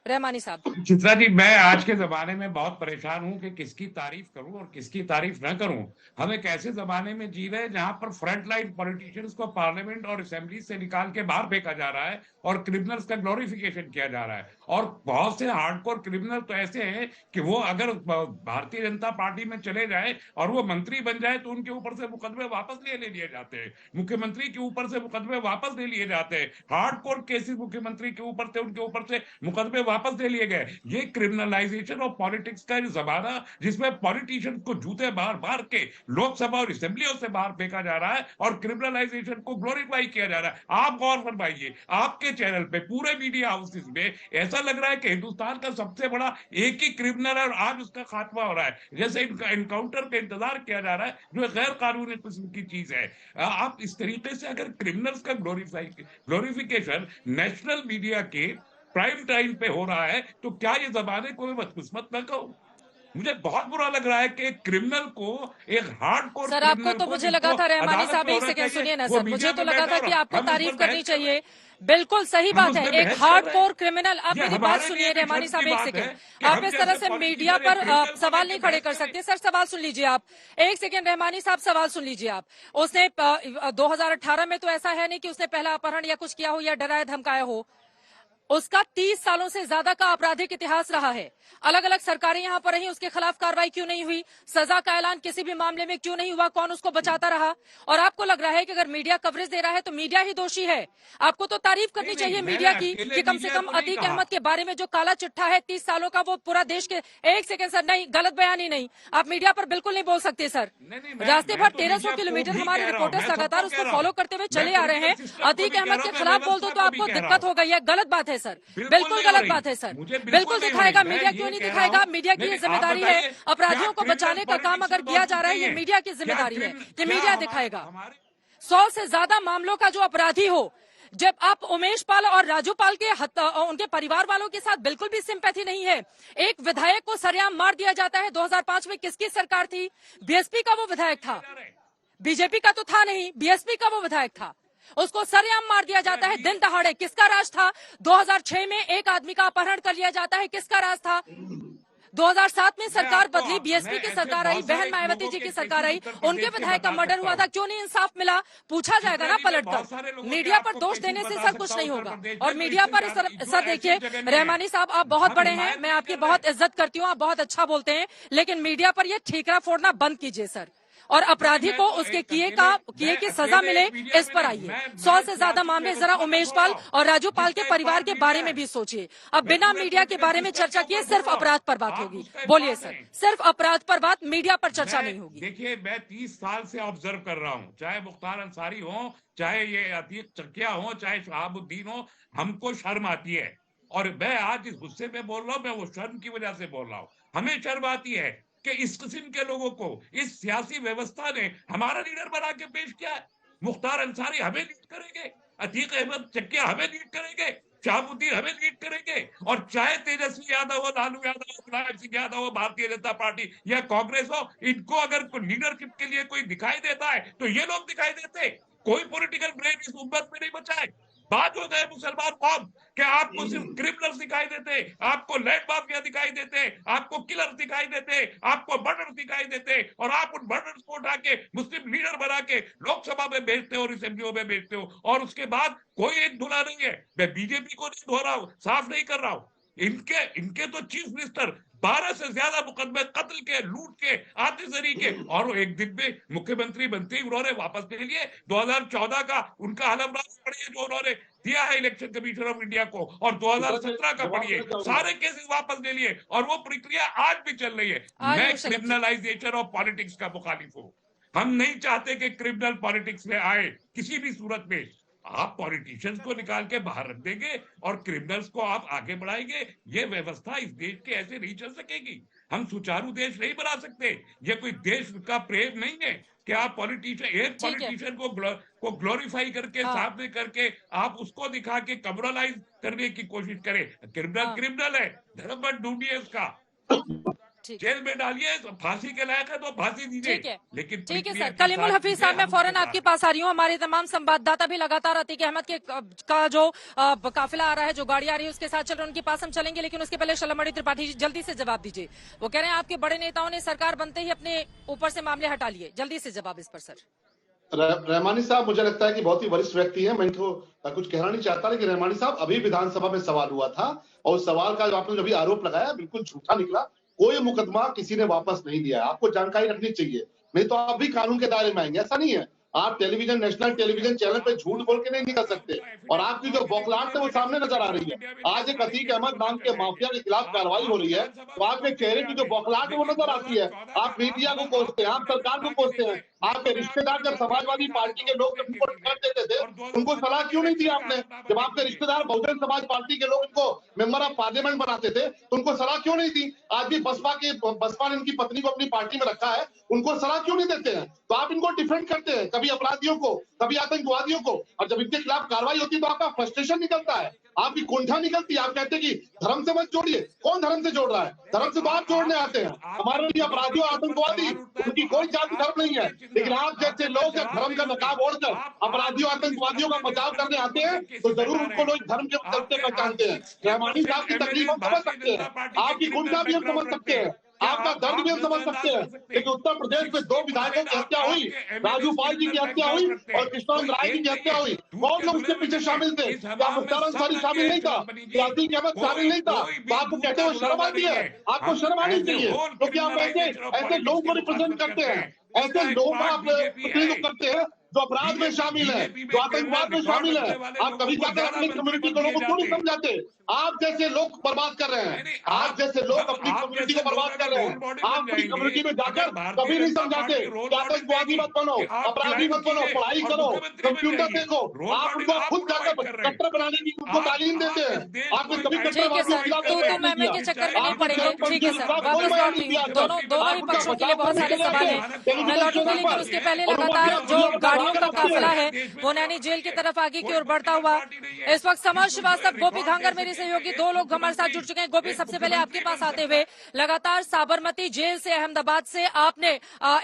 Speaker 1: रहमानी साहब?
Speaker 13: चित्रा जी, मैं आज के जमाने में बहुत परेशान हूं कि किसकी तारीफ करूं और किसकी तारीफ न करूं। हम एक ऐसे जमाने में जी रहे हैं जहां पर फ्रंट लाइन पॉलिटिशियंस को पार्लियामेंट और असेंबली से निकाल के बाहर फेंका जा रहा है और क्रिमिनल्स का ग्लोरिफिकेशन किया जा रहा है। और बहुत से हार्डकोर क्रिमिनल तो ऐसे हैं कि वो अगर भारतीय जनता पार्टी में चले जाए और वो मंत्री बन जाए तो उनके ऊपर से मुकदमे वापस ले लिए जाते हैं, मुख्यमंत्री के ऊपर से मुकदमे वापस ले लिए जाते हैं। हार्डकोर केसेस मुख्यमंत्री के ऊपर से, उनके ऊपर से मुकदमे वापस ले लिए गए। ये क्रिमिनलाइजेशन ऑफ पॉलिटिक्स का जमाना जिसमें पॉलिटिशियन को जूते बार बार के लोकसभा और असेंबलियों से बाहर फेंका जा रहा है और क्रिमिनलाइजेशन को ग्लोरीफाई किया जा रहा है। आप गौर फरमाइए, आपके चैनल पे, पूरे मीडिया हाउसेस में ऐसा लग रहा है कि हिंदुस्तान का सबसे बड़ा एक ही क्रिमिनल है और आज उसका खात्मा हो रहा है, जैसे इनका एनकाउंटर का इंतजार किया जा रहा है जो गैर कानूनी किस्म की चीज है। आप इस तरीके से अगर क्रिमिनल्स का ग्लोरिफिकेशन नेशनल मीडिया के प्राइम टाइम पे हो रहा है तो क्या ये जमाने को मैं बदकिस्मत न कहूं? मुझे बहुत बुरा लग रहा है कि क्रिमिनल को, एक हार्डकोर
Speaker 1: सर, आपको तो मुझे लगा था रहमानी साहब, एक सेकंड सुनिए ना सर, मुझे तो लगा था कि आपको तारीफ करनी चाहिए। बिल्कुल सही बात है, एक हार्डकोर क्रिमिनल। आप मेरी बात सुनिए रहमानी साहब, एक सेकंड। आप इस तरह से मीडिया पर सवाल नहीं खड़े कर सकते। सर सवाल सुन लीजिए आप, एक सेकंड रहमानी साहब, सवाल सुन लीजिए आप। उसने 2018 में तो ऐसा है नहीं कि उसने पहला अपहरण या कुछ किया हो या डराया धमकाया हो। उसका 30 सालों से ज्यादा का आपराधिक इतिहास रहा है। अलग अलग सरकारें यहां पर रही, उसके खिलाफ कार्रवाई क्यों नहीं हुई? सजा का ऐलान किसी भी मामले में क्यों नहीं हुआ? कौन उसको बचाता रहा? और आपको लग रहा है कि अगर मीडिया कवरेज दे रहा है तो मीडिया ही दोषी है? आपको तो तारीफ करनी चाहिए मीडिया की कि कम से कम अतीक अहमद के बारे में जो काला चिट्ठा है 30 सालों का, वो पूरा देश के। एक सेकंड सर, नहीं, गलत बयानी नहीं, आप मीडिया पर बिल्कुल नहीं बोल सकते सर। रास्ते भर 1300 किलोमीटर हमारे रिपोर्टर्स लगातार उसको फॉलो करते हुए चले आ रहे हैं। अतीक अहमद के खिलाफ बोल दो तो आपको दिक्कत हो गई है, गलत बात है सर, बिल्कुल गलत बात है सर। बिल्कुल दिखाएगा मीडिया, क्यों नहीं दिखाएगा? मीडिया की ये जिम्मेदारी है, अपराधियों को बचाने का काम अगर किया जा रहा है ये मीडिया की जिम्मेदारी है कि मीडिया दिखाएगा। 100 से ज्यादा मामलों का जो अपराधी हो, जब आप उमेश पाल और राजू पाल के उनके परिवार वालों के साथ बिल्कुल भी सिंपैथी नहीं है। एक विधायक को सरेआम मार दिया जाता है। 2005 में किसकी सरकार थी? बीएसपी का वो विधायक था, बीजेपी का तो था नहीं, बीएसपी का वो विधायक था। उसको सरेआम मार दिया जाता है दिन दहाड़े। किसका राज था? 2006 में एक आदमी का अपहरण कर लिया जाता है, किसका राज था? 2007 में सरकार बदली, बीएसपी की सरकार आई, बहन मायावती जी की सरकार आई, उनके विधायक का मर्डर हुआ था, क्यों नहीं इंसाफ मिला? पूछा जाएगा ना पलटकर। मीडिया पर दोष देने से सर कुछ नहीं होगा। और मीडिया पर सर देखिए रहमानी साहब, आप बहुत बड़े हैं, मैं आपकी बहुत इज्जत करती हूँ, आप बहुत अच्छा बोलते हैं, लेकिन मीडिया पर यह ठीकरा फोड़ना बंद कीजिए सर, और अपराधी को उसके किए की सजा मिले, इस पर आइए। 100 से ज्यादा मामले, जरा उमेश पाल और राजू पाल के परिवार के बारे में भी सोचिए। अब बिना मीडिया के बारे में चर्चा किए सिर्फ अपराध पर बात होगी। बोलिए सर, सिर्फ अपराध पर बात, मीडिया पर चर्चा नहीं होगी।
Speaker 13: देखिए, मैं 30 साल से ऑब्जर्व कर रहा हूँ, चाहे मुख्तार अंसारी हो, चाहे ये अतीक चकिया हो, चाहे शहाबुद्दीन हो, हमको शर्म आती है। और मैं आज इस गुस्से में बोल रहा हूँ, मैं वो शर्म की वजह से बोल रहा हूँ। हमें शर्म आती है कि इस किस्म के लोगों को इस सियासी व्यवस्था ने हमारा लीडर बना के पेश किया है। मुख्तार अंसारी हमें लीड करेंगे, अतीक अहमद चकिया हमें लीड करेंगे, शहाबुद्दीन हमें लीड करेंगे, और चाहे तेजस्वी यादव हो, लालू यादव हो, मुलायम सिंह यादव हो, भारतीय जनता पार्टी या कांग्रेस हो, इनको अगर लीडरशिप के लिए कोई दिखाई देता है तो ये लोग दिखाई देते। कोई पॉलिटिकल ब्रेन इस उम्मत में नहीं बचा है। बात हो गए मुसलमान कौम कि आपको सिर्फ क्रिमिनल्स दिखाई देते, आपको लैंड माफिया दिखाई देते, आपको किलर दिखाई देते, आपको मर्डर दिखाई देते, और आप उन मर्डर्स को उठा के मुस्लिम लीडर बना के लोकसभा में भेजते हो और असेंबलियों में भेजते हो, और उसके बाद कोई एक धुला नहीं है। मैं बीजेपी को नहीं धो रहा हूं, साफ नहीं कर रहा हूं, इनके तो चीफ मिनिस्टर 12 से ज्यादा मुकदमे कत्ल के, लूट के, आतिशबाजी के, और वो एक दिन में मुख्यमंत्री बनते ही उन्होंने वापस ले लिए 2014 का उनका हलफनामा पढ़िए जो उन्होंने दिया है इलेक्शन कमीशन ऑफ इंडिया को, और 2017 का पढ़िए, सारे केसेस वापस ले लिए, और वो प्रक्रिया आज भी चल रही है। मैं क्रिमिनलाइजेशन ऑफ पॉलिटिक्स का मुखालिफ हूँ। हम नहीं चाहते कि क्रिमिनल पॉलिटिक्स में आए किसी भी सूरत में। आप पॉलिटिशियंस को निकाल के बाहर रख देंगे और क्रिमिनल्स को आप आगे बढ़ाएंगे, ये व्यवस्था इस देश के ऐसे नहीं चल सकेगी। हम सुचारू देश नहीं बना सकते। ये कोई देश का प्रेम नहीं है कि आप पॉलिटिशियन को ग्लोरीफाई करके सामने करके आप उसको दिखा के कम्युनलाइज करने की कोशिश करें। क्रिमिनल है, धर्म मत ढूंढिए उसका, जेल में डालिए, फांसी के लायक है तो फांसी दीजिए। लेकिन
Speaker 1: ठीक है सर, कलीमुल हफीज साहब, मैं फौरन आपके पास आ रही हूँ। हमारे तमाम संवाददाता भी लगातार अतीक अहमद के का जो काफिला आ रहा है, जो गाड़ी आ रही है उसके साथ चल रहे हैं, उनके पास हम चलेंगे, लेकिन उसके पहले शलमणि त्रिपाठी जी जल्दी से जवाब दीजिए। वो कह रहे हैं आपके बड़े नेताओं ने सरकार बनते ही अपने ऊपर से मामले हटा लिए, जल्दी से जवाब इस पर सर।
Speaker 11: रहमानी साहब मुझे लगता है कि बहुत ही वरिष्ठ व्यक्ति है, मैं तो कुछ कहना नहीं चाहता, लेकिन रहमानी साहब अभी विधानसभा में सवाल हुआ था और उस सवाल का जो आपने अभी आरोप लगाया बिल्कुल झूठा निकला। कोई मुकदमा किसी ने वापस नहीं दिया है, आपको जानकारी रखनी चाहिए, नहीं तो आप भी कानून के दायरे में आएंगे। ऐसा नहीं है, आप टेलीविजन, नेशनल टेलीविजन चैनल पे झूठ बोल के नहीं निकल सकते, और आपकी जो बौखलाहट है वो सामने नजर आ रही है। आज एक अतीक अहमद नाम के माफिया के खिलाफ कार्रवाई हो रही है, तो आपके चेहरे की जो बौखलाहट है वो नजर आती है। आप मीडिया को कोसते हैं, आप सरकार को कोसते हैं। आपके रिश्तेदार जब समाजवादी पार्टी के लोग उनको टिकट देते थे, उनको सलाह क्यों नहीं दी आपने? जब आपके रिश्तेदार बहुजन समाज पार्टी के लोग उनको मेंबर ऑफ पार्लियामेंट बनाते थे, तो उनको सलाह क्यों नहीं दी? आज भी बसपा ने इनकी पत्नी को अपनी पार्टी में रखा है, उनको सलाह क्यों नहीं देते हैं? तो आप इनको डिफेंड करते हैं, कभी अपराधियों को, कभी आतंकवादियों को, और जब इनके खिलाफ कार्रवाई होती है तो आपका फ्रस्ट्रेशन निकलता है, आपकी कुंठा निकलती है। आप कहते हैं कि धर्म से मत जोड़िए। कौन धर्म से जोड़ रहा है? धर्म से तो आप जोड़ने आते हैं। हमारे लिए अपराधियों, आतंकवादी, उनकी कोई जाति धर्म नहीं है, लेकिन आप जैसे लोग जब धर्म का नकाब ओढ़कर अपराधियों, आतंकवादियों का बचाव करने आते हैं तो जरूर उनको लोग धर्म के चलते पहचानते हैं। रहमानी साहब की तकलीफ हम समझ सकते हैं, आपकी कुंठा भी हम समझ सकते हैं, आपका दर्द भी हम समझ सकते हैं, लेकिन उत्तर प्रदेश में 2 विधायकों की हत्या हुई, राजू पाल जी की हत्या हुई और कृष्ण राय जी की हत्या हुई। कौन लोग उसके पीछे शामिल थे? क्या मुख्तार अंसारी शामिल नहीं था? अतीक अहमद शामिल नहीं था? तो आपको कहते हुए शर्म आती है? आपको शर्म आनी चाहिए, क्योंकि आप ऐसे लोगों को रिप्रेजेंट करते हैं, ऐसे लोग आप प्रतिनिधित्व करते हैं जो अपराध में शामिल है, जो आतंकवाद में शामिल है। आप कभी जाकर अपनी कम्युनिटी के लोगों को क्यों नहीं समझाते? आप जैसे लोग बर्बाद कर रहे हैं, आप जैसे लोग अपनी कम्युनिटी को बर्बाद कर रहे हैं। आप अपनी कम्युनिटी में जाकर कभी नहीं समझाते कि आतंकवादी मत बनो, अपराधी मत बनो, पढ़ाई करो, कंप्यूटर देखो। आप उनको खुद जाकर कट्टर बनाने की उनको तालीम देते हैं। आपने कभी
Speaker 1: महंगे के चक्कर में नहीं पड़ेंगे। ठीक है सर, वापस लौटती हूं। दोनों ही पक्षों के लिए बहुत सारे सवाल हैं, मैं लौटूंगी, लेकिन उसके पहले लगातार जो गाड़ियों का काफिला है वो नैनी जेल की तरफ आगे की ओर बढ़ता हुआ। इस वक्त समर श्रीवास्तव, गोपी घांगर मेरे सहयोगी, 2 लोग हमारे साथ जुड़ चुके हैं। गोपी, सबसे पहले आपके पास आते हुए, लगातार साबरमती जेल से, अहमदाबाद से आपने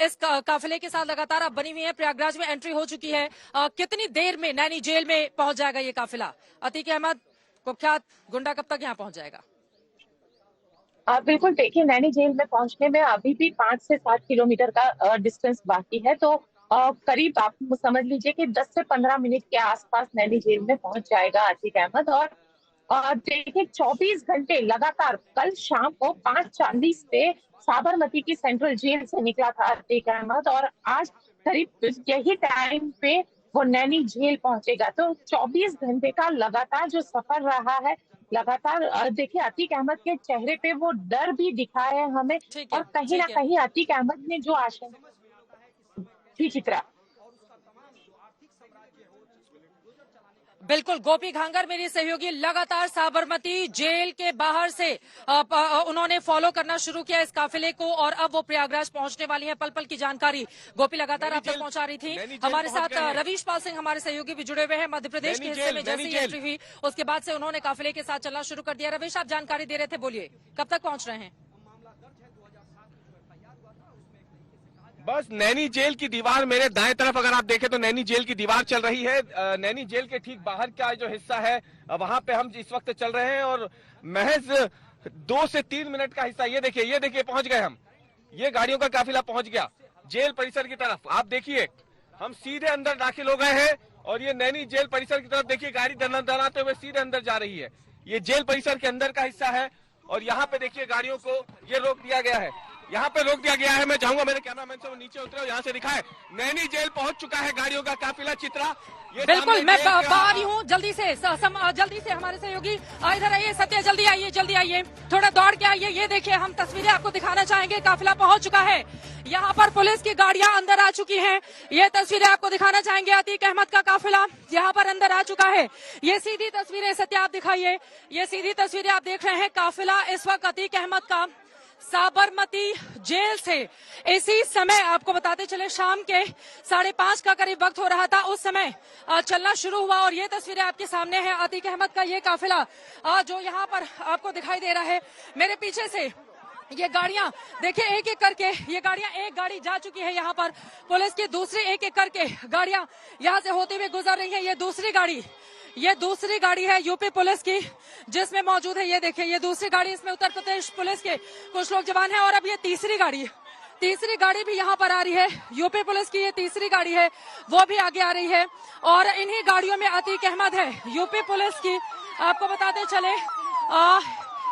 Speaker 1: इस काफिले के साथ लगातार आप बनी हुई है, प्रयागराज में एंट्री हो चुकी है। कितनी देर में नैनी जेल में पहुंच जाएगा ये काफिला? अतीक अहमद कुख्यात गुंडा कब तक यहाँ पहुंच जाएगा?
Speaker 14: बिल्कुल, देखिए नैनी जेल में पहुंचने में अभी भी 5 से 7 किलोमीटर का डिस्टेंस बाकी है, तो करीब आप समझ लीजिए कि 10 से 15 मिनट के आसपास नैनी जेल में पहुंच जाएगा अतीक अहमद। और देखिए 24 घंटे लगातार, कल शाम को 5:40 पे साबरमती की सेंट्रल जेल से निकला था अतीक अहमद, और आज करीब यही टाइम पे वो नैनी जेल पहुंचेगा। तो 24 घंटे का लगातार जो सफर रहा है, लगातार देखिए अतीक अहमद के चेहरे पे वो डर भी दिखा है हमें, और कहीं ना कहीं अतीक अहमद ने जो आशंका थी चित्रा।
Speaker 1: बिल्कुल, गोपी घांगर मेरी सहयोगी लगातार साबरमती जेल के बाहर से उन्होंने फॉलो करना शुरू किया इस काफिले को, और अब वो प्रयागराज पहुंचने वाली है। पल पल की जानकारी गोपी लगातार आप तक पहुंचा रही थी। हमारे साथ रवीश पाल सिंह हमारे सहयोगी भी जुड़े हुए हैं। मध्य प्रदेश के हिस्से में जैसे ही एंट्री हुई उसके बाद से उन्होंने काफिले के साथ चलना शुरू कर दिया। रवीश, आप जानकारी दे रहे थे, बोलिए, कब तक पहुंच रहे हैं?
Speaker 10: बस नैनी जेल की दीवार मेरे दाएं तरफ अगर आप देखें तो नैनी जेल की दीवार चल रही है। नैनी जेल के ठीक बाहर का जो हिस्सा है वहां पे हम इस वक्त चल रहे हैं और महज 2 से 3 मिनट का हिस्सा ये देखिए पहुंच गए हम। ये गाड़ियों का काफिला पहुंच गया जेल परिसर की तरफ। आप देखिए हम सीधे अंदर दाखिल हो गए हैं और ये नैनी जेल परिसर की तरफ देखिए गाड़ी दनाते हुए सीधे अंदर जा रही है। ये जेल परिसर के अंदर का हिस्सा है और यहाँ पे देखिए गाड़ियों को ये रोक दिया गया है। यहाँ पे रोक दिया गया है। मैं चाहूंगा मेरे कैमरामैन से वो नीचे उतरे और यहाँ से दिखाए। नैनी जेल पहुंच चुका है गाड़ियों का काफिला। चित्रा
Speaker 1: बिल्कुल मैं आ रही हूँ जल्दी से हमारे सहयोगी इधर आइए। सत्य जल्दी आइए थोड़ा दौड़ के आइए। ये देखिए हम तस्वीरें आपको दिखाना चाहेंगे। काफिला पहुंच चुका है। यहाँ पर पुलिस की गाड़ियां अंदर आ चुकी हैं। ये तस्वीरें आपको दिखाना चाहेंगे। अतीक अहमद का काफिला यहाँ पर अंदर आ चुका है। ये सीधी तस्वीरें सत्य आप दिखाइए। ये सीधी तस्वीरें आप देख रहे हैं। काफिला इस वक्त अतीक अहमद का साबरमती जेल से इसी समय आपको बताते चले शाम के 5:30 का करीब वक्त हो रहा था। उस समय चलना शुरू हुआ और ये तस्वीरें आपके सामने है। अतीक अहमद का ये काफिला जो यहाँ पर आपको दिखाई दे रहा है। मेरे पीछे से ये गाड़ियां देखिए एक एक करके ये गाड़ियां एक गाड़ी जा चुकी है। यहाँ पर पुलिस की दूसरी एक एक करके गाड़ियां यहाँ से होते हुए गुजर रही है। ये दूसरी गाड़ी है यूपी पुलिस की जिसमें मौजूद है। ये देखिए ये दूसरी गाड़ी, इसमें उत्तर प्रदेश पुलिस के कुछ लोग जवान हैं। और अब ये तीसरी गाड़ी भी यहाँ पर आ रही है। यूपी पुलिस की ये तीसरी गाड़ी है वो भी आगे आ रही है और इन्हीं गाड़ियों में अतीक अहमद है। यूपी पुलिस की आपको बताते चले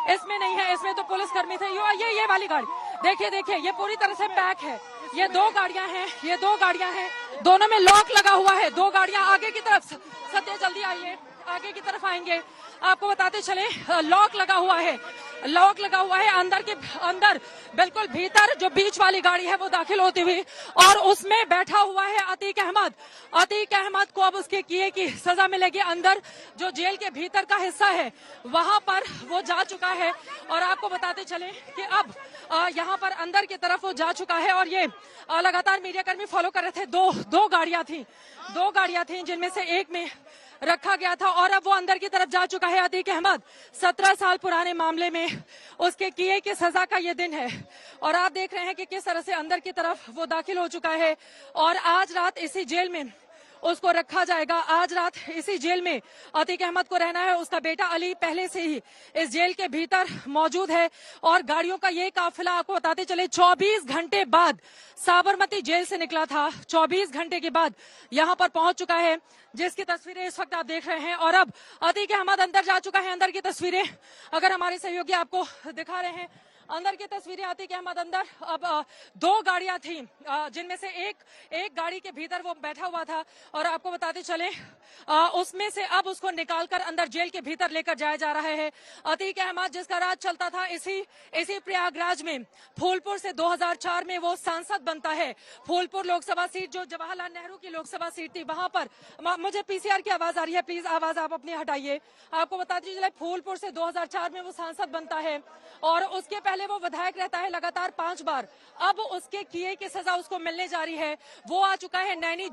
Speaker 1: इसमें नहीं है, इसमें तो पुलिस कर्मी थे। ये वाली गाड़ी देखिए ये पूरी तरह से पैक है। ये दो गाड़ियां हैं दोनों में लॉक लगा हुआ है। 2 गाड़ियां आगे की तरफ। सत्य जल्दी आइए आगे की तरफ आएंगे। आपको बताते चले लॉक लगा हुआ है अंदर बिल्कुल भीतर। जो बीच वाली गाड़ी है वो दाखिल होती हुई और उसमें बैठा हुआ है अतीक अहमद को अब उसके किए की सजा मिलेगी। अंदर जो जेल के भीतर का हिस्सा है वहां पर वो जा चुका है और आपको बताते चले कि अब यहाँ पर अंदर की तरफ वो जा चुका है। और ये लगातार मीडिया कर्मी फॉलो कर रहे थे। दो गाड़ियां थी जिनमें से एक में रखा गया था और अब वो अंदर की तरफ जा चुका है। अतीक अहमद 17 साल पुराने मामले में उसके किए की सजा का ये दिन है और आप देख रहे हैं कि किस तरह से अंदर की तरफ वो दाखिल हो चुका है और आज रात इसी जेल में उसको रखा जाएगा। आज रात इसी जेल में अतीक अहमद को रहना है। उसका बेटा अली पहले से ही इस जेल के भीतर मौजूद है और गाड़ियों का ये काफिला आपको बताते चले 24 घंटे बाद साबरमती जेल से निकला था। 24 घंटे के बाद यहाँ पर पहुंच चुका है जिसकी तस्वीरें इस वक्त आप देख रहे हैं। और अब अतीक अहमद अंदर जा चुका है। अंदर की तस्वीरें अगर हमारे सहयोगी आपको दिखा रहे हैं अंदर की तस्वीरें। अतीक अहमद अंदर। अब 2 गाड़ियां थी जिनमें से एक गाड़ी के भीतर वो बैठा हुआ था और आपको बताते चले उसमें से अब उसको निकालकर अंदर जेल के भीतर लेकर जाया जा रहा है। अतीक अहमद जिसका राज चलता था इसी प्रयागराज में फूलपुर से 2004 में वो सांसद बनता है। फूलपुर लोकसभा सीट जो जवाहरलाल नेहरू की लोकसभा सीट थी वहां पर मुझे पीसीआर की आवाज आ रही है, प्लीज आवाज आप अपनी हटाइए। आपको बताते चले फूलपुर से 2004 में वो सांसद बनता है और उसके पहले वो विधायक रहता है लगातार 5 बार। अब उसके किए की सजा उसको मिलने जा रही है। वो आ चुका है नैनी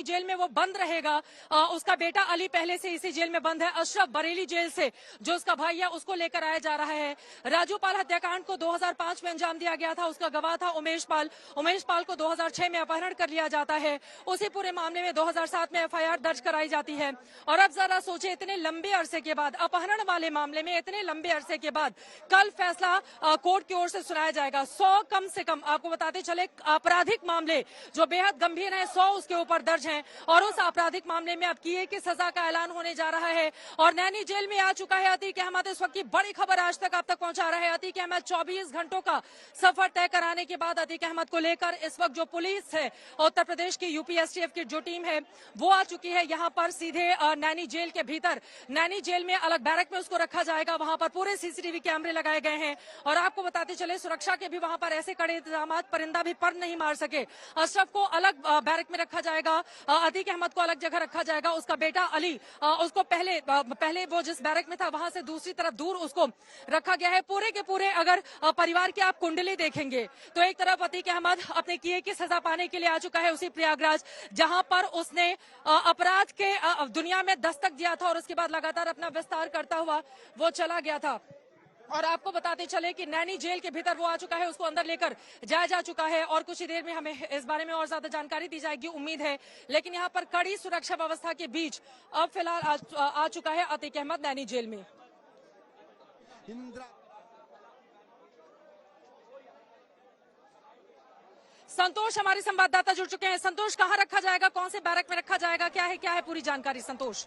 Speaker 1: जेल में वो बंद रहेगा। उसका बेटा अली पहले से इसी जेल में बंद है। अशरफ बरेली जेल से जो उसका भाई है उसको लेकर आया जा रहा है। राजूपाल हत्याकांड को 2005 में अंजाम दिया गया था। उसका गवाह था उमेश पाल को 2006 में अपहरण कर लिया जाता है। उसी पूरे मामले में 2007 में एफआईआर दर्ज कराई जाती है। और अब जरा सोचे इतने लंबे अरसे के बाद अपहरण वाले मामले में इतने लंबे अरसे के बाद कल फैसला कोर्ट की ओर से सुनाया जाएगा। 100 कम से कम आपको बताते चले आपराधिक मामले जो बेहद गंभीर हैं 100 उसके ऊपर दर्ज हैं और उस आपराधिक मामले में अब किए की सजा का ऐलान होने जा रहा है। और नैनी जेल में आ चुका है अतीक अहमद। इस वक्त की बड़ी खबर आज तक आप तक पहुंचा रहा है। अतीक अहमद 24 घंटों का सफर तय कराने के बाद अतीक अहमद को लेकर इस वक्त जो पुलिस है उत्तर प्रदेश की यूपी एसटीएफ की जो टीम है वो आ चुकी है यहाँ पर सीधे नैनी जेल के भीतर। नैनी जेल में अलग बैरक में उसको रखा जाएगा। वहां पर पूरे सीसीटीवी कैमरे लगाए गए हैं और आपको बताते चले सुरक्षा के भी वहां पर ऐसे कड़े इंतजाम, परिंदा भी पर नहीं मार सके। अशरफ को अलग बैरक में रखा जाएगा, अतीक अहमद को अलग जगह रखा जाएगा। उसका बेटा अली उसको पहले वो जिस बैरक में था वहां से दूसरी तरफ दूर उसको रखा गया है। पूरे के पूरे अगर परिवार की आप कुंडली देखेंगे तो एक तरफ अतीक अहमद अपने किए की सजा पाने के लिए आ चुका है उसी प्रयागराज जहां पर उसने अपराध के दुनिया में दस्तक दिया था और उसके बाद लगातार अपना विस्तार करता हुआ वो चला गया था। और आपको बताते चले कि नैनी जेल के भीतर वो आ चुका है, उसको अंदर लेकर जाया जा चुका है और कुछ ही देर में हमें इस बारे में और ज्यादा जानकारी दी जाएगी, उम्मीद है। लेकिन यहाँ पर कड़ी सुरक्षा व्यवस्था के बीच अब फिलहाल आ चुका है अतीक अहमद नैनी जेल में। संतोष हमारे संवाददाता जुड़ चुके हैं। संतोष, कहाँ रखा जाएगा, कौन से बैरक में रखा जाएगा, क्या है पूरी जानकारी संतोष?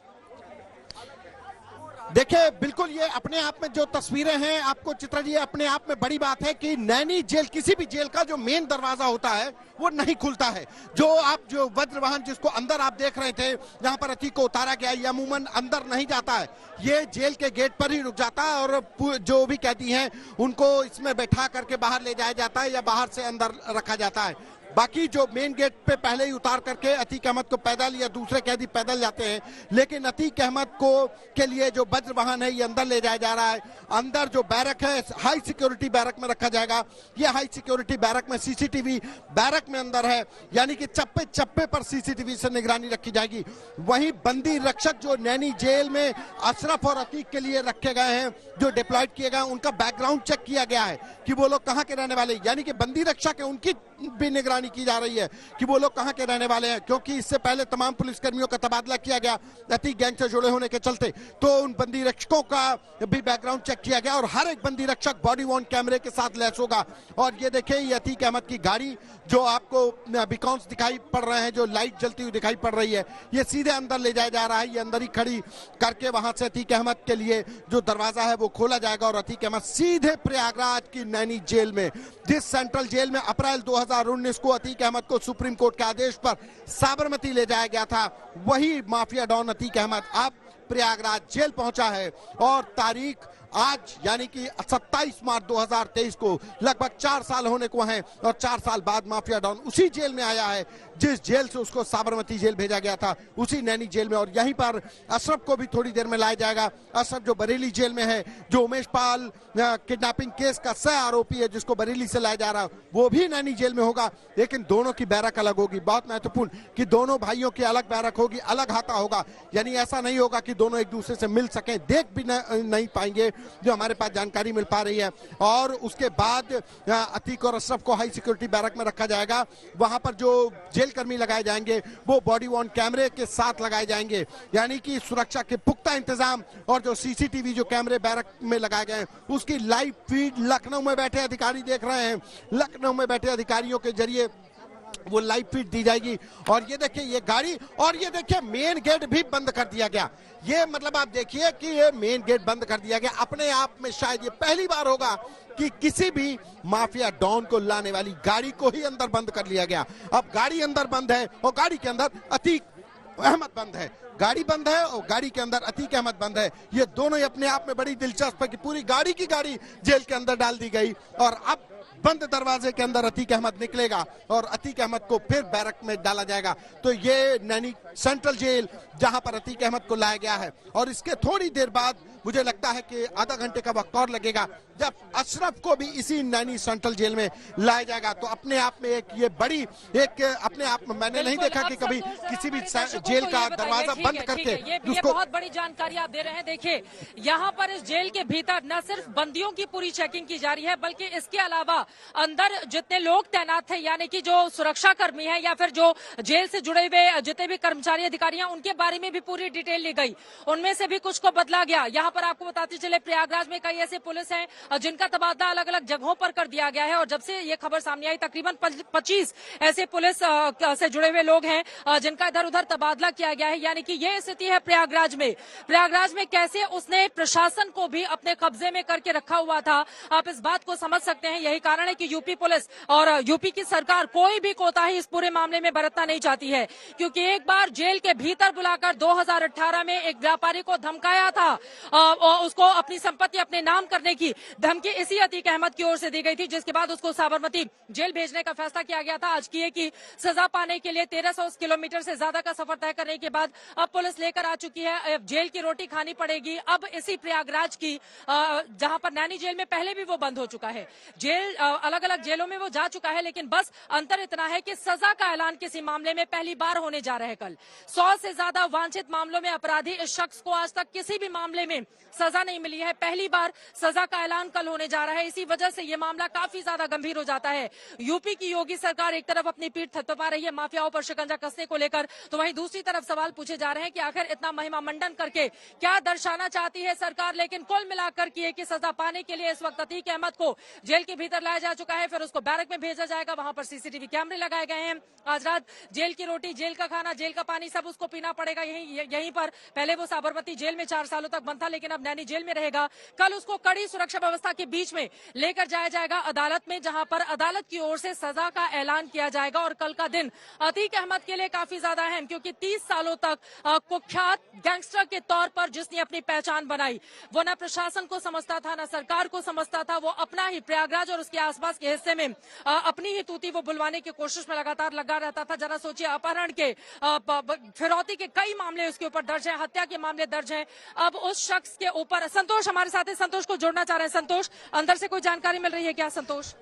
Speaker 15: देखिए, बिल्कुल ये अपने आप में जो तस्वीरें हैं आपको चित्रा जी, अपने आप में बड़ी बात है कि नैनी जेल, किसी भी जेल का जो मेन दरवाजा होता है वो नहीं खुलता है। जो वज्र वाहन जिसको अंदर आप देख रहे थे, जहां पर अतीक को उतारा गया, ये अमूमन अंदर नहीं जाता है, ये जेल के गेट पर ही रुक जाता है और जो भी कैदी हैं उनको इसमें बैठा करके बाहर ले जाया जाता है या बाहर से अंदर रखा जाता है। बाकी जो मेन गेट पे पहले ही उतार करके अतीक अहमद को पैदल या दूसरे कैदी पैदल जाते हैं, लेकिन अतीक अहमद को के लिए जो वज्र वाहन है ये अंदर ले जाया जा रहा है। अंदर जो बैरक है, हाई सिक्योरिटी बैरक में रखा जाएगा। ये हाई सिक्योरिटी बैरक में सीसीटीवी बैरक में अंदर है, यानी कि चप्पे चप्पे पर सीसीटीवी से निगरानी रखी जाएगी। वहीं बंदी रक्षक जो नैनी जेल में अशरफ और अतीक के लिए रखे गए हैं, जो डिप्लॉयड किए गए, उनका बैकग्राउंड चेक किया गया है कि वो लोग कहाँ के रहने वाले, यानी कि बंदी रक्षक है उनकी भी निगरानी की जा रही है कि वो लोग कहां के रहने वाले हैं, क्योंकि इससे पहले तमाम पुलिसकर्मियों का तबादला किया गया अतीक गैंग से जुड़े होने के चलते, तो उन बंदी रक्षकों का भी बैकग्राउंड चेक किया गया और हर एक बंदी रक्षक बॉडी वॉर्न कैमरे के साथ लैस होगा। और ये देखिए, ये अतीक अहमद की गाड़ी जो आपको बीकॉन्स दिखाई पड़ रहे हैं, जो लाइट जलती हुई दिखाई पड़ रही है, ये सीधे अंदर ले जाया जा रहा है। ये अंदर ही खड़ी करके वहां से अतीक अहमद के लिए जो दरवाजा है वो खोला जाएगा और अतीक अहमद सीधे प्रयागराज की नैनी जेल में, जिस सेंट्रल जेल में अप्रैल 2019 को अतीक अहमद को सुप्रीम कोर्ट के आदेश पर साबरमती ले जाया गया था, वही माफिया डॉन अतीक अहमद अब प्रयागराज जेल पहुंचा है। और तारीख आज यानी कि 27 मार्च 2023 को लगभग 4 साल होने को हैं और 4 साल बाद माफिया डॉन उसी जेल में आया है जिस जेल से उसको साबरमती जेल भेजा गया था, उसी नैनी जेल में। और यहीं पर अशरफ को भी थोड़ी देर में लाया जाएगा। अशरफ जो बरेली जेल में है, जो उमेश पाल किडनैपिंग केस का सह आरोपी है जिसको बरेली से लाया जा रहा है, वो भी नैनी जेल में होगा, लेकिन दोनों की बैरक अलग होगी। बहुत महत्वपूर्ण कि दोनों भाइयों की अलग बैरक होगी, अलग हाथा होगा, यानी ऐसा नहीं होगा कि दोनों एक दूसरे से मिल सकें, देख भी नहीं पाएंगे, जो हमारे पास जानकारी मिल पा रही है। और उसके बाद अतीक और अशरफ को हाई सिक्योरिटी बैरक में रखा जाएगा। वहां पर जो जेल कर्मी लगाए जाएंगे वो बॉडी वॉर्न कैमरे के साथ लगाए जाएंगे, यानी कि सुरक्षा के पुख्ता इंतजाम। और जो सीसीटीवी जो कैमरे बैरक में लगाए गए हैं उसकी लाइव फीड लखनऊ में बैठे अधिकारी देख रहे हैं, लखनऊ में बैठे अधिकारियों के जरिए वो लाइव फीड दी जाएगी। और ये देखिए ये गाड़ी, और ये देखिए मेन गेट भी बंद कर दिया गया। ये मतलब आप देखिए कि ये मेन गेट बंद कर दिया गया। अपने आप में शायद ये पहली बार होगा कि किसी भी माफिया डॉन को लाने वाली गाड़ी को ही अंदर बंद कर लिया गया। अब गाड़ी अंदर बंद है और गाड़ी के अंदर अतीक अहमद बंद है, गाड़ी बंद है और गाड़ी के अंदर अतीक अहमद बंद है। ये दोनों ही अपने आप में बड़ी दिलचस्प है कि पूरी गाड़ी की गाड़ी जेल के अंदर डाल दी गई और अब बंद दरवाजे के अंदर अतीक अहमद निकलेगा और अतीक अहमद को फिर बैरक में डाला जाएगा। तो ये नैनी सेंट्रल जेल जहां पर अतीक अहमद को लाया गया है। और इसके थोड़ी देर बाद मुझे लगता है कि आधा घंटे का वक्त और लगेगा जब अशरफ को भी इसी नैनी सेंट्रल जेल में लाया जाएगा। तो अपने आप में एक ये बड़ी एक अपने आप में मैंने नहीं देखा कि कभी किसी भी जेल का दरवाजा बंद करके
Speaker 1: ये बहुत बड़ी जानकारी आप दे रहे हैं। देखिए, यहाँ पर इस जेल के भीतर न सिर्फ बंदियों की पूरी चेकिंग की जा रही है, बल्कि इसके अलावा अंदर जितने लोग तैनात थे, यानी कि जो सुरक्षा कर्मी है या फिर जो जेल से जुड़े हुए जितने भी कर्मचारी अधिकारी हैं, उनके बारे में भी पूरी डिटेल ली गई। उनमें से भी कुछ को बदला गया। यहाँ पर आपको बताते चले प्रयागराज में कई ऐसे पुलिस हैं जिनका तबादला अलग अलग जगहों पर कर दिया गया है। और जब से ये खबर सामने आई, तकरीबन 25 ऐसे पुलिस से जुड़े हुए लोग हैं जिनका इधर उधर तबादला किया गया है। यानी कि ये स्थिति है प्रयागराज में। प्रयागराज में कैसे उसने प्रशासन को भी अपने कब्जे में करके रखा हुआ था, आप इस बात को समझ सकते हैं। यही कारण है कि यूपी पुलिस और यूपी की सरकार कोई भी कोताही इस पूरे मामले में बरतना नहीं चाहती है, क्योंकि एक बार जेल के भीतर बुलाकर 2018 में एक व्यापारी को धमकाया था, उसको अपनी संपत्ति अपने नाम करने की धमकी इसी अतीक अहमद की ओर से दी गई थी, जिसके बाद उसको साबरमती जेल भेजने का फैसला किया गया था। आज की सजा पाने के लिए 1300 किलोमीटर से ज्यादा का सफर तय करने के बाद अब पुलिस लेकर आ चुकी है। जेल की रोटी खानी पड़ेगी अब इसी प्रयागराज की, जहां पर नैनी जेल में पहले भी वो बंद हो चुका है। जेल अलग अलग जेलों में वो जा चुका है, लेकिन बस अंतर इतना है कि सजा का ऐलान किसी मामले में पहली बार होने जा रहा है कल। 100 से ज्यादा वांछित मामलों में अपराधी इस शख्स को आज तक किसी भी मामले में सजा नहीं मिली है, पहली बार सजा का ऐलान कल होने जा रहा है। इसी वजह से ये मामला काफी ज्यादा गंभीर हो जाता है। यूपी की योगी सरकार एक तरफ अपनी पीठ थपथपा रही है माफियाओं पर शिकंजा कसने को लेकर, तो वहीं दूसरी तरफ सवाल पूछे जा रहे हैं कि आखिर इतना महिमा मंडन करके क्या दर्शाना चाहती है सरकार। लेकिन कुल मिलाकर की एक सजा पाने के लिए इस वक्त अतीक अहमद को जेल के भीतर लाया जा चुका है, फिर उसको बैरक में भेजा जाएगा, वहां पर सीसीटीवी कैमरे लगाए गए हैं। आज रात जेल की रोटी, जेल का खाना, जेल का पानी सब उसको पीना पड़ेगा यहीं पर। पहले वो साबरमती जेल में 4 सालों तक बंद था, लेकिन अब नैनी जेल में रहेगा। कल उसको कड़ी सुरक्षा व्यवस्था के बीच में लेकर जाया जाएगा अदालत में, जहां पर अदालत की ओर से सजा का ऐलान किया जाएगा। और कल का दिन अतीक अहमद के लिए काफी ज्यादा अहम, क्योंकि 30 सालों तक कुख्यात गैंगस्टर के तौर पर जिसने अपनी पहचान बनाई, वो न प्रशासन को समझता था, न सरकार को समझता था। वो अपना ही प्रयागराज और उसके आसपास के हिस्से में अपनी ही तूती वो बुलवाने की कोशिश में लगातार लगा रहता था। जरा सोचिए, अपहरण के, फिरौती के कई मामले उसके ऊपर दर्ज हैं, हत्या के मामले दर्ज हैं। अब उस शख्स के ऊपर संतोष हमारे साथ है, संतोष को जोड़ना चाह रहे हैं। संतोष, अंदर से कोई जानकारी मिल रही है क्या? संतोष,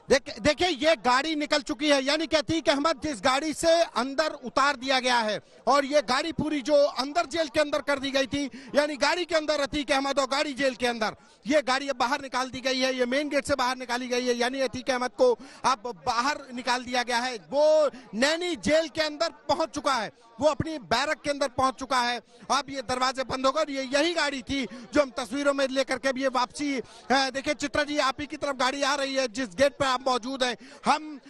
Speaker 15: देखिए ये गाड़ी निकल चुकी है, यानी कि अतीक अहमद जिस गाड़ी से अंदर उतार दिया गया है, और ये गाड़ी पूरी जो अंदर जेल के अंदर कर दी गई थी, यानी गाड़ी के अंदर अतीक अहमद और गाड़ी जेल के अंदर, ये गाड़ी अब बाहर निकाल दी गई है। ये मेन गेट से बाहर निकाली गई है, यानी अतीक अहमद को अब बाहर निकाल दिया गया है। वो नैनी जेल के अंदर पहुंच चुका है, वो अपनी बैरक के अंदर पहुंच चुका है। अब ये दरवाजे बंद होगा। ये यही गाड़ी थी जो हम तस्वीरों में लेकर के अब ये वापसी, देखिए चित्रा जी, आप ही की तरफ गाड़ी आ रही है, जिस गेट पे आप मौजूद हैं। हम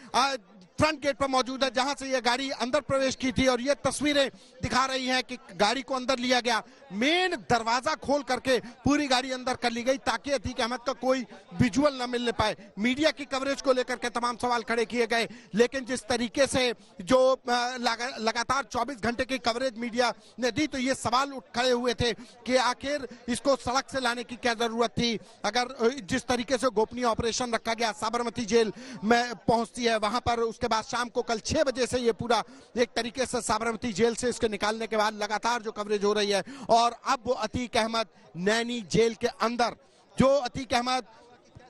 Speaker 15: फ्रंट गेट पर मौजूद है, जहां से ये गाड़ी अंदर प्रवेश की थी, और ये तस्वीरें दिखा रही हैं कि गाड़ी को अंदर लिया गया, मेन दरवाजा खोल करके पूरी गाड़ी अंदर कर ली गई, ताकि अतीक अहमद का कोई विजुअल न मिलने पाए। मीडिया की कवरेज को लेकर के तमाम सवाल खड़े किए गए, लेकिन जिस तरीके से जो लगातार 24 घंटे की कवरेज मीडिया ने दी, तो ये सवाल खड़े हुए थे कि आखिर इसको सड़क से लाने की क्या जरूरत थी। अगर जिस तरीके से गोपनीय ऑपरेशन रखा गया, साबरमती जेल में पहुंचती है, वहां पर उसके बाद शाम को कल 6 बजे से ये पूरा एक तरीके से साबरमती जेल से इसके निकालने के बाद लगातार जो कवरेज हो रही है, और अब वो अतीक अहमद नैनी जेल के अंदर, जो अतीक अहमद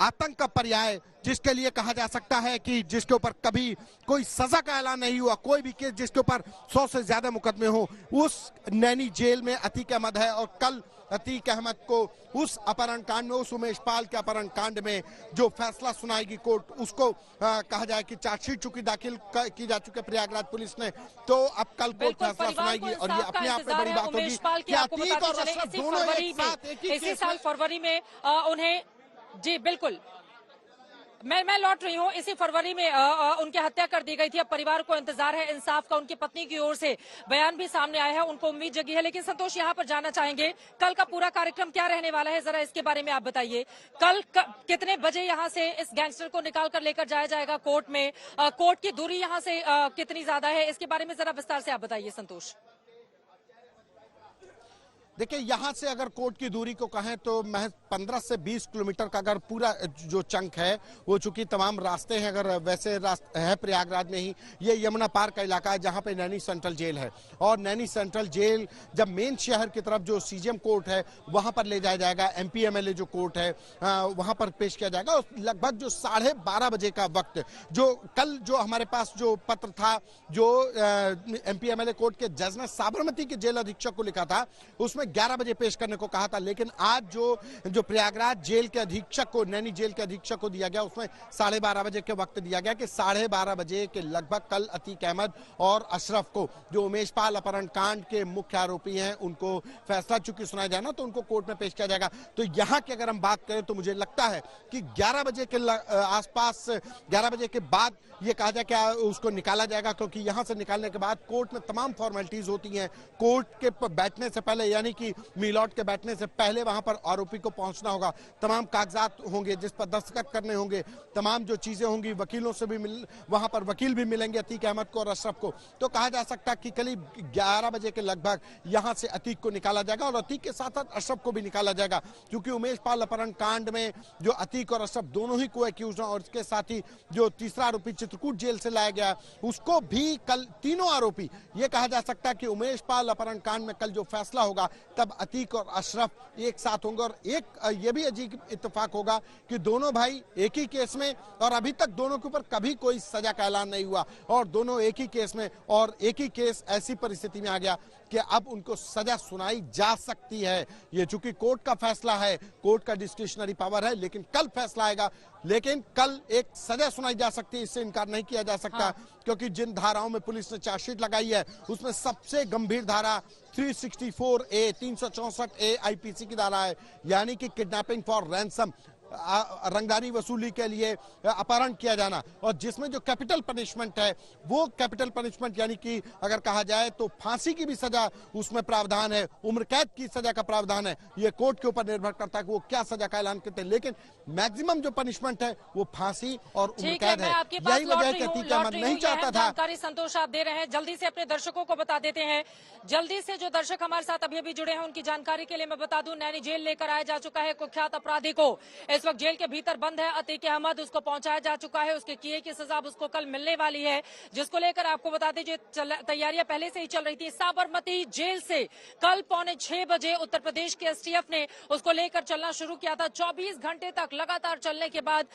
Speaker 15: आतंक का पर्याय, जिसके लिए कहा जा सकता है कि जिसके ऊपर कभी कोई सजा का ऐलान नहीं हुआ, कोई भी केस जिसके ऊपर 100 से ज्यादा मुकदमे हो, उस नैनी जेल में अतीक अहमद है। और कल अतीक अहमद को उस अपहरण कांड में, उस उमेश पाल के अपहरण कांड में जो फैसला सुनाएगी कोर्ट, उसको कहा जाए कि चार्जशीट चूंकि दाखिल की जा चुकी है प्रयागराज पुलिस ने, तो अब कल कोर्ट फैसला सुनाएगी। और ये अपने आप में बड़ी बात होगी कि अतीक और अशरफ दोनों एक साथ एक ही
Speaker 1: इसी साल फरवरी में उन्हें, जी बिल्कुल, मैं लौट रही हूँ, इसी फरवरी में उनकी हत्या कर दी गई थी। अब परिवार को इंतजार है इंसाफ का। उनकी पत्नी की ओर से बयान भी सामने आया है, उनको उम्मीद जगी है। लेकिन संतोष, यहाँ पर जानना चाहेंगे कल का पूरा कार्यक्रम क्या रहने वाला है, जरा इसके बारे में आप बताइए। कल कितने बजे यहाँ से इस गैंगस्टर को निकाल कर लेकर जाया जाएगा कोर्ट में? कोर्ट की दूरी यहाँ से कितनी ज्यादा है, इसके बारे में जरा विस्तार से आप बताइए संतोष।
Speaker 15: देखिए, यहाँ से अगर कोर्ट की दूरी को कहें तो महज 15 से 20 किलोमीटर का अगर पूरा जो चंक है, वो चूंकि तमाम रास्ते हैं, अगर वैसे रास्ते है प्रयागराज में ही, ये यमुना पार का इलाका है जहाँ पे नैनी सेंट्रल जेल है। और नैनी सेंट्रल जेल जब मेन शहर की तरफ जो सीजीएम कोर्ट है वहाँ पर ले जाया जाएगा, MP MLA जो कोर्ट है वहाँ पर पेश किया जाएगा। और लगभग जो 12:30 बजे का वक्त, जो कल जो हमारे पास जो पत्र था, जो MP MLA कोर्ट के जज ने साबरमती के जेल अधीक्षक को लिखा था, उसमें 11 बजे पेश करने को कहा था। लेकिन आज जो प्रयागराज जेल के अधीक्षक को, नैनी जेल के अधीक्षक को दिया गया, उसमें 12:30 बजे के वक्त दिया गया कि 12:30 बजे के लगभग कल अतीक अहमद और अशरफ को, जो उमेश पाल अपहरण कांड के मुख्य आरोपी हैं, उनको फैसला चूंकि सुनाया जाना, तो उनको कोर्ट में पेश किया जाएगा। तो यहाँ की अगर हम बात करें तो मुझे लगता है कि 11 बजे के आसपास, 11 बजे के बाद ये कहा जाए क्या उसको निकाला जाएगा, क्योंकि यहाँ से निकालने के बाद कोर्ट में तमाम फॉर्मेलिटीज होती हैं। कोर्ट के बैठने से पहले, यानी कि मिलॉट के बैठने से पहले वहां पर आरोपी को पहुंचना होगा, तमाम कागजात होंगे जिस पर दस्तखत करने होंगे, तमाम जो चीजें होंगी, वकीलों से भी वहां पर वकील भी मिलेंगे अतीक अहमद को और अशरफ को। तो कहा जा सकता है कि करीब 11 बजे के लगभग यहां से अतीक को निकाला जाएगा, और अतीक के साथ साथ अशरफ को भी निकाला जाएगा, क्योंकि उमेश पाल अपहरण कांड में जो अतीक और अशरफ दोनों ही को एक्यूज हैं, और इसके साथ ही जो तीसरा आरोपी चित्रकूट जेल से लाया गया, उसको भी कल, तीनों आरोपी, ये कहा जा सकता है कि उमेश पाल अपहरण कांड में कल जो फैसला होगा, तब अतीक और अशरफ एक साथ होंगे। और एक ये भी अजीब इत्तेफाक होगा कि दोनों भाई एक ही केस में, और अभी तक दोनों के ऊपर कभी कोई सजा का ऐलान नहीं हुआ, और दोनों एक ही केस में, और एक ही केस ऐसी परिस्थिति में आ गया कि अब उनको सजा सुनाई जा सकती है। ये चूंकि कोर्ट का फैसला है, कोर्ट का डिस्क्रिशनरी पावर है, लेकिन कल फैसला आएगा, लेकिन कल एक सजा सुनाई जा सकती है, इससे इनकार नहीं किया जा सकता। हाँ। क्योंकि जिन धाराओं में पुलिस ने चार्जशीट लगाई है उसमें सबसे गंभीर धारा 364A 364A आईपीसी की धारा है, यानी कि किडनैपिंग फॉर रैंसम, रंगदारी वसूली के लिए अपहरण किया जाना, और जिसमें जो कैपिटल पनिशमेंट है वो कैपिटल पनिशमेंट यानी कि अगर कहा जाए तो फांसी की भी सजा उसमें प्रावधान है, उम्र कैद की सजा का प्रावधान है। ये कोर्ट के ऊपर निर्भर करता है कि वो क्या सजा का ऐलान करते हैं, लेकिन मैक्सिमम जो पनिशमेंट है वो फांसी और उम्र कैद है। यही वजह है कि अतीक अहमद नहीं चाहता था।
Speaker 1: जानकारी संतोष आप दे रहे हैं, जल्दी से अपने दर्शकों को बता देते हैं, जल्दी से जो दर्शक हमारे साथ अभी अभी जुड़े हैं उनकी जानकारी के लिए मैं बता दूं, नैनी जेल लेकर आया जा चुका है कुख्यात अपराधी को। इस वक्त जेल के भीतर बंद है अतीक अहमद, उसको पहुंचाया जा चुका है, उसके किए की सजा उसको कल मिलने वाली है, जिसको लेकर आपको बता दीजिए तैयारियां पहले से ही चल रही थी। साबरमती जेल से कल 5:45 बजे उत्तर प्रदेश के एसटीएफ ने उसको लेकर चलना शुरू किया था। 24 घंटे तक लगातार चलने के बाद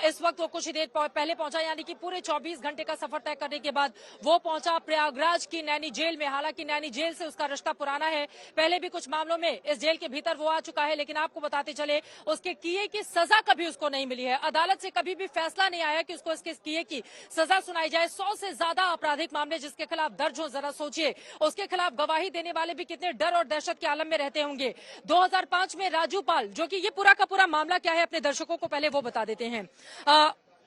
Speaker 1: इस वक्त वो कुछ ही देर पहले पहुंचा, यानी कि पूरे 24 घंटे का सफर तय करने के बाद वो पहुंचा प्रयागराज की नैनी जेल में। हालांकि नैनी जेल से उसका रिश्ता पुराना है, पहले भी कुछ मामलों में इस जेल के भीतर वो आ चुका है, लेकिन आपको बताते चले उसके किए की सजा कभी उसको नहीं मिली है। अदालत से कभी भी फैसला नहीं आया कि उसको इसके किए की सजा सुनाई जाए। 100 से ज्यादा आपराधिक मामले जिसके खिलाफ दर्ज हो, जरा सोचिए उसके खिलाफ गवाही देने वाले भी कितने डर और दहशत के आलम में रहते होंगे। 2005 में राजू पाल, जो कि ये पूरा का पूरा मामला क्या है अपने दर्शकों को पहले वो बता देते हैं।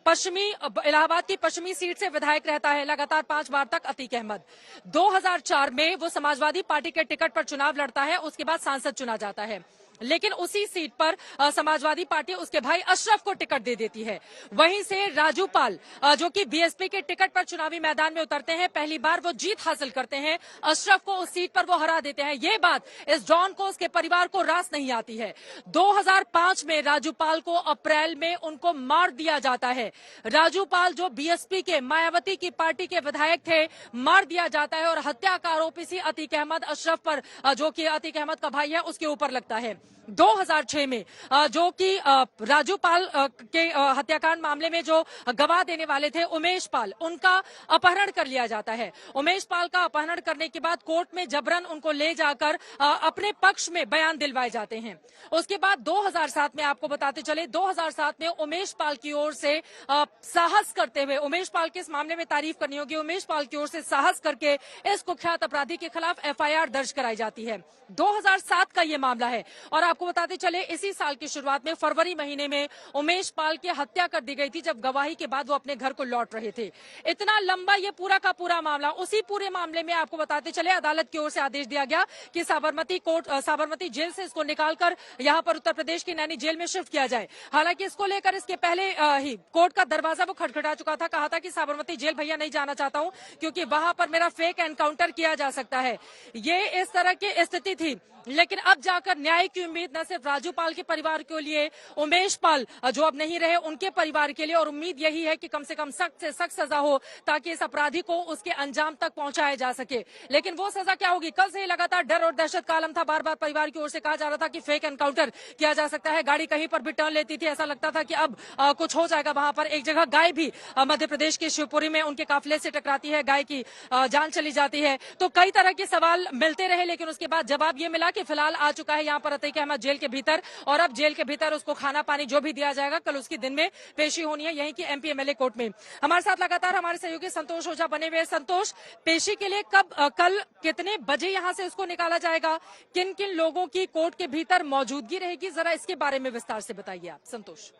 Speaker 1: पश्चिमी इलाहाबाद की पश्चिमी सीट से विधायक रहता है लगातार 5 बार तक अतीक अहमद। 2004 में वो समाजवादी पार्टी के टिकट पर चुनाव लड़ता है, उसके बाद सांसद चुना जाता है, लेकिन उसी सीट पर समाजवादी पार्टी उसके भाई अशरफ को टिकट दे देती है। वहीं से राजू पाल जो कि बीएसपी के टिकट पर चुनावी मैदान में उतरते हैं, पहली बार वो जीत हासिल करते हैं, अशरफ को उस सीट पर वो हरा देते हैं। ये बात इस डॉन को, उसके परिवार को रास नहीं आती है। 2005 में राजू पाल को अप्रैल में उनको मार दिया जाता है। राजू पाल जो बीएसपी के मायावती की पार्टी के विधायक थे, मार दिया जाता है और हत्या का आरोप इसी अतीक अहमद अशरफ पर, जो कि अतीक अहमद का भाई है, उसके ऊपर लगता है। 2006 में जो कि राजू पाल के हत्याकांड मामले में जो गवाह देने वाले थे उमेश पाल, उनका अपहरण कर लिया जाता है। उमेश पाल का अपहरण करने के बाद कोर्ट में जबरन उनको ले जाकर अपने पक्ष में बयान दिलवाए जाते हैं। उसके बाद 2007 में आपको बताते चले, 2007 में उमेश पाल की ओर से साहस करते हुए, उमेश पाल के इस मामले में तारीफ करनी होगी, उमेश पाल की ओर से साहस करके इस कुख्यात अपराधी के खिलाफ एफआईआर दर्ज कराई जाती है। 2007 का ये मामला है। और आपको बताते चले इसी साल की शुरुआत में फरवरी महीने में उमेश पाल की हत्या कर दी गई थी, जब गवाही के बाद वो अपने घर को लौट रहे थे। इतना लंबा ये पूरा का पूरा मामला, उसी पूरे मामले में आपको बताते चले अदालत की ओर से आदेश दिया गया कि साबरमती जेल से इसको निकालकर यहाँ पर उत्तर प्रदेश की नैनी जेल में शिफ्ट किया जाए। हालांकि इसको लेकर इसके पहले ही कोर्ट का दरवाजा वो खटखटा चुका था, कहा था कि साबरमती जेल भैया नहीं जाना चाहता हूँ क्योंकि वहां पर मेरा फेक एनकाउंटर किया जा सकता है। ये इस तरह की स्थिति थी। लेकिन अब जाकर न्याय की उम्मीद न सिर्फ राजू पाल के परिवार के लिए, उमेश पाल जो अब नहीं रहे उनके परिवार के लिए, और उम्मीद यही है कि कम से कम सख्त से सख्त सजा हो ताकि इस अपराधी को उसके अंजाम तक पहुंचाया जा सके। लेकिन वो सजा क्या होगी? कल से लगातार डर और दहशत का आलम था। बार बार परिवार की ओर से कहा जा रहा था कि फेक एनकाउंटर किया जा सकता है। गाड़ी कहीं पर भी टर्न लेती थी, ऐसा लगता था कि अब कुछ हो जाएगा वहां पर। एक जगह गाय भी मध्य प्रदेश के शिवपुरी में उनके काफिले से टकराती है, गाय की जान चली जाती है। तो कई तरह के सवाल मिलते रहे, लेकिन उसके बाद जवाब ये मिला कि फिलहाल आ चुका है यहाँ पर अतीक अहमद जेल के भीतर, और अब जेल के भीतर उसको खाना पानी जो भी दिया जाएगा, कल उसकी दिन में पेशी होनी है यहीं की एमपी एमएलए कोर्ट में। हमारे साथ लगातार हमारे सहयोगी संतोष ओझा बने हुए। संतोष, पेशी के लिए कल कितने बजे यहाँ से उसको निकाला जाएगा? किन किन लोगों की कोर्ट के भीतर मौजूदगी रहेगी, जरा इसके बारे में विस्तार से बताइए आप संतोष।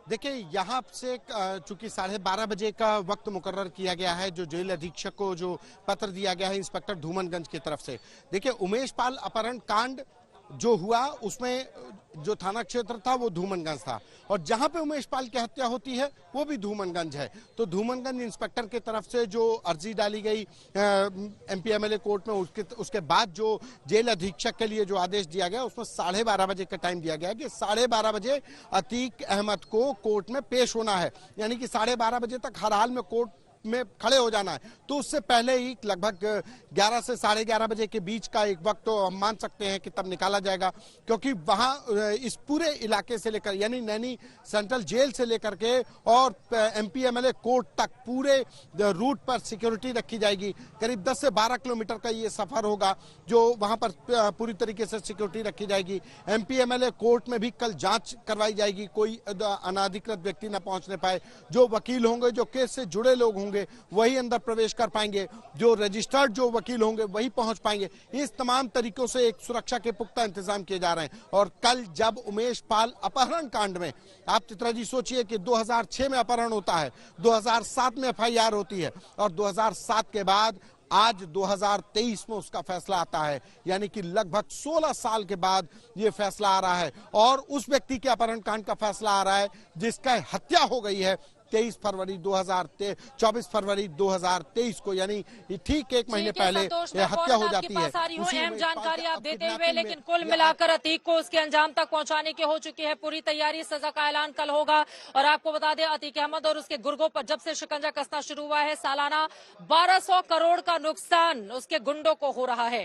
Speaker 15: देखिए, यहाँ से चूंकि 12:30 बजे का वक्त मुकर्रर किया गया है, जो जेल अधीक्षक को जो पत्र दिया गया है इंस्पेक्टर धूमनगंज की तरफ से। देखिए, उमेश पाल अपहरण कांड जो हुआ उसमें जो थाना क्षेत्र था वो धूमनगंज था, और जहां पे उमेश पाल की हत्या होती है वो भी धूमनगंज है। तो धूमनगंज इंस्पेक्टर की तरफ से जो अर्जी डाली गई एमपी एमएलए कोर्ट में, उसके बाद जो जेल अधीक्षक के लिए जो आदेश दिया गया उसमें 12:30 बजे का टाइम दिया गया कि 12:30 बजे अतीक अहमद को कोर्ट में पेश होना है। यानी कि 12:30 बजे तक हर हाल में कोर्ट में खड़े हो जाना है, तो उससे पहले ही लगभग 11 से 11:30 बजे के बीच का एक वक्त तो हम मान सकते हैं कि तब निकाला जाएगा, क्योंकि वहां इस पूरे इलाके से लेकर यानी नैनी सेंट्रल जेल से लेकर के और MP MLA कोर्ट तक पूरे रूट पर सिक्योरिटी रखी जाएगी। करीब 10 से 12 किलोमीटर का ये सफर होगा जो वहां पर पूरी तरीके से सिक्योरिटी रखी जाएगी। MP MLA कोर्ट में भी कल जांच करवाई जाएगी, कोई अनाधिकृत व्यक्ति न पहुंचने पाए। जो वकील होंगे, जो केस से जुड़े लोग होंगे वही अंदर प्रवेश कर पाएंगे, जो रजिस्टर्ड जो वकील होंगे वही पहुंच पाएंगे। इस तमाम तरीकों से एक सुरक्षा के पुख्ता इंतजाम किए जा रहे हैं। और कल जब उमेश पाल अपहरण कांड में, आप चित्रा जी सोचिए कि 2006 में अपहरण होता है, 2007 में FIR होती है और 2007 के बाद आज 2023 में उसका फैसला आता है, यानी कि लगभग 16 साल के बाद ये फैसला आ रहा है। और उस व्यक्ति के अपहरण कांड का फैसला आ रहा है जिसका हत्या हो गई है 24 फरवरी 2023 को, यानी ठीक एक महीने पहले हत्या हो जाती है।
Speaker 1: अहम जानकारी आप देते हुए, लेकिन कुल मिलाकर अतीक को उसके अंजाम तक पहुंचाने की हो चुकी है पूरी तैयारी। सजा का ऐलान कल होगा। और आपको बता दें, अतीक अहमद और उसके गुर्गों पर जब से शिकंजा कसना शुरू हुआ है, सालाना 1200 करोड़ का नुकसान उसके गुंडों को हो रहा है।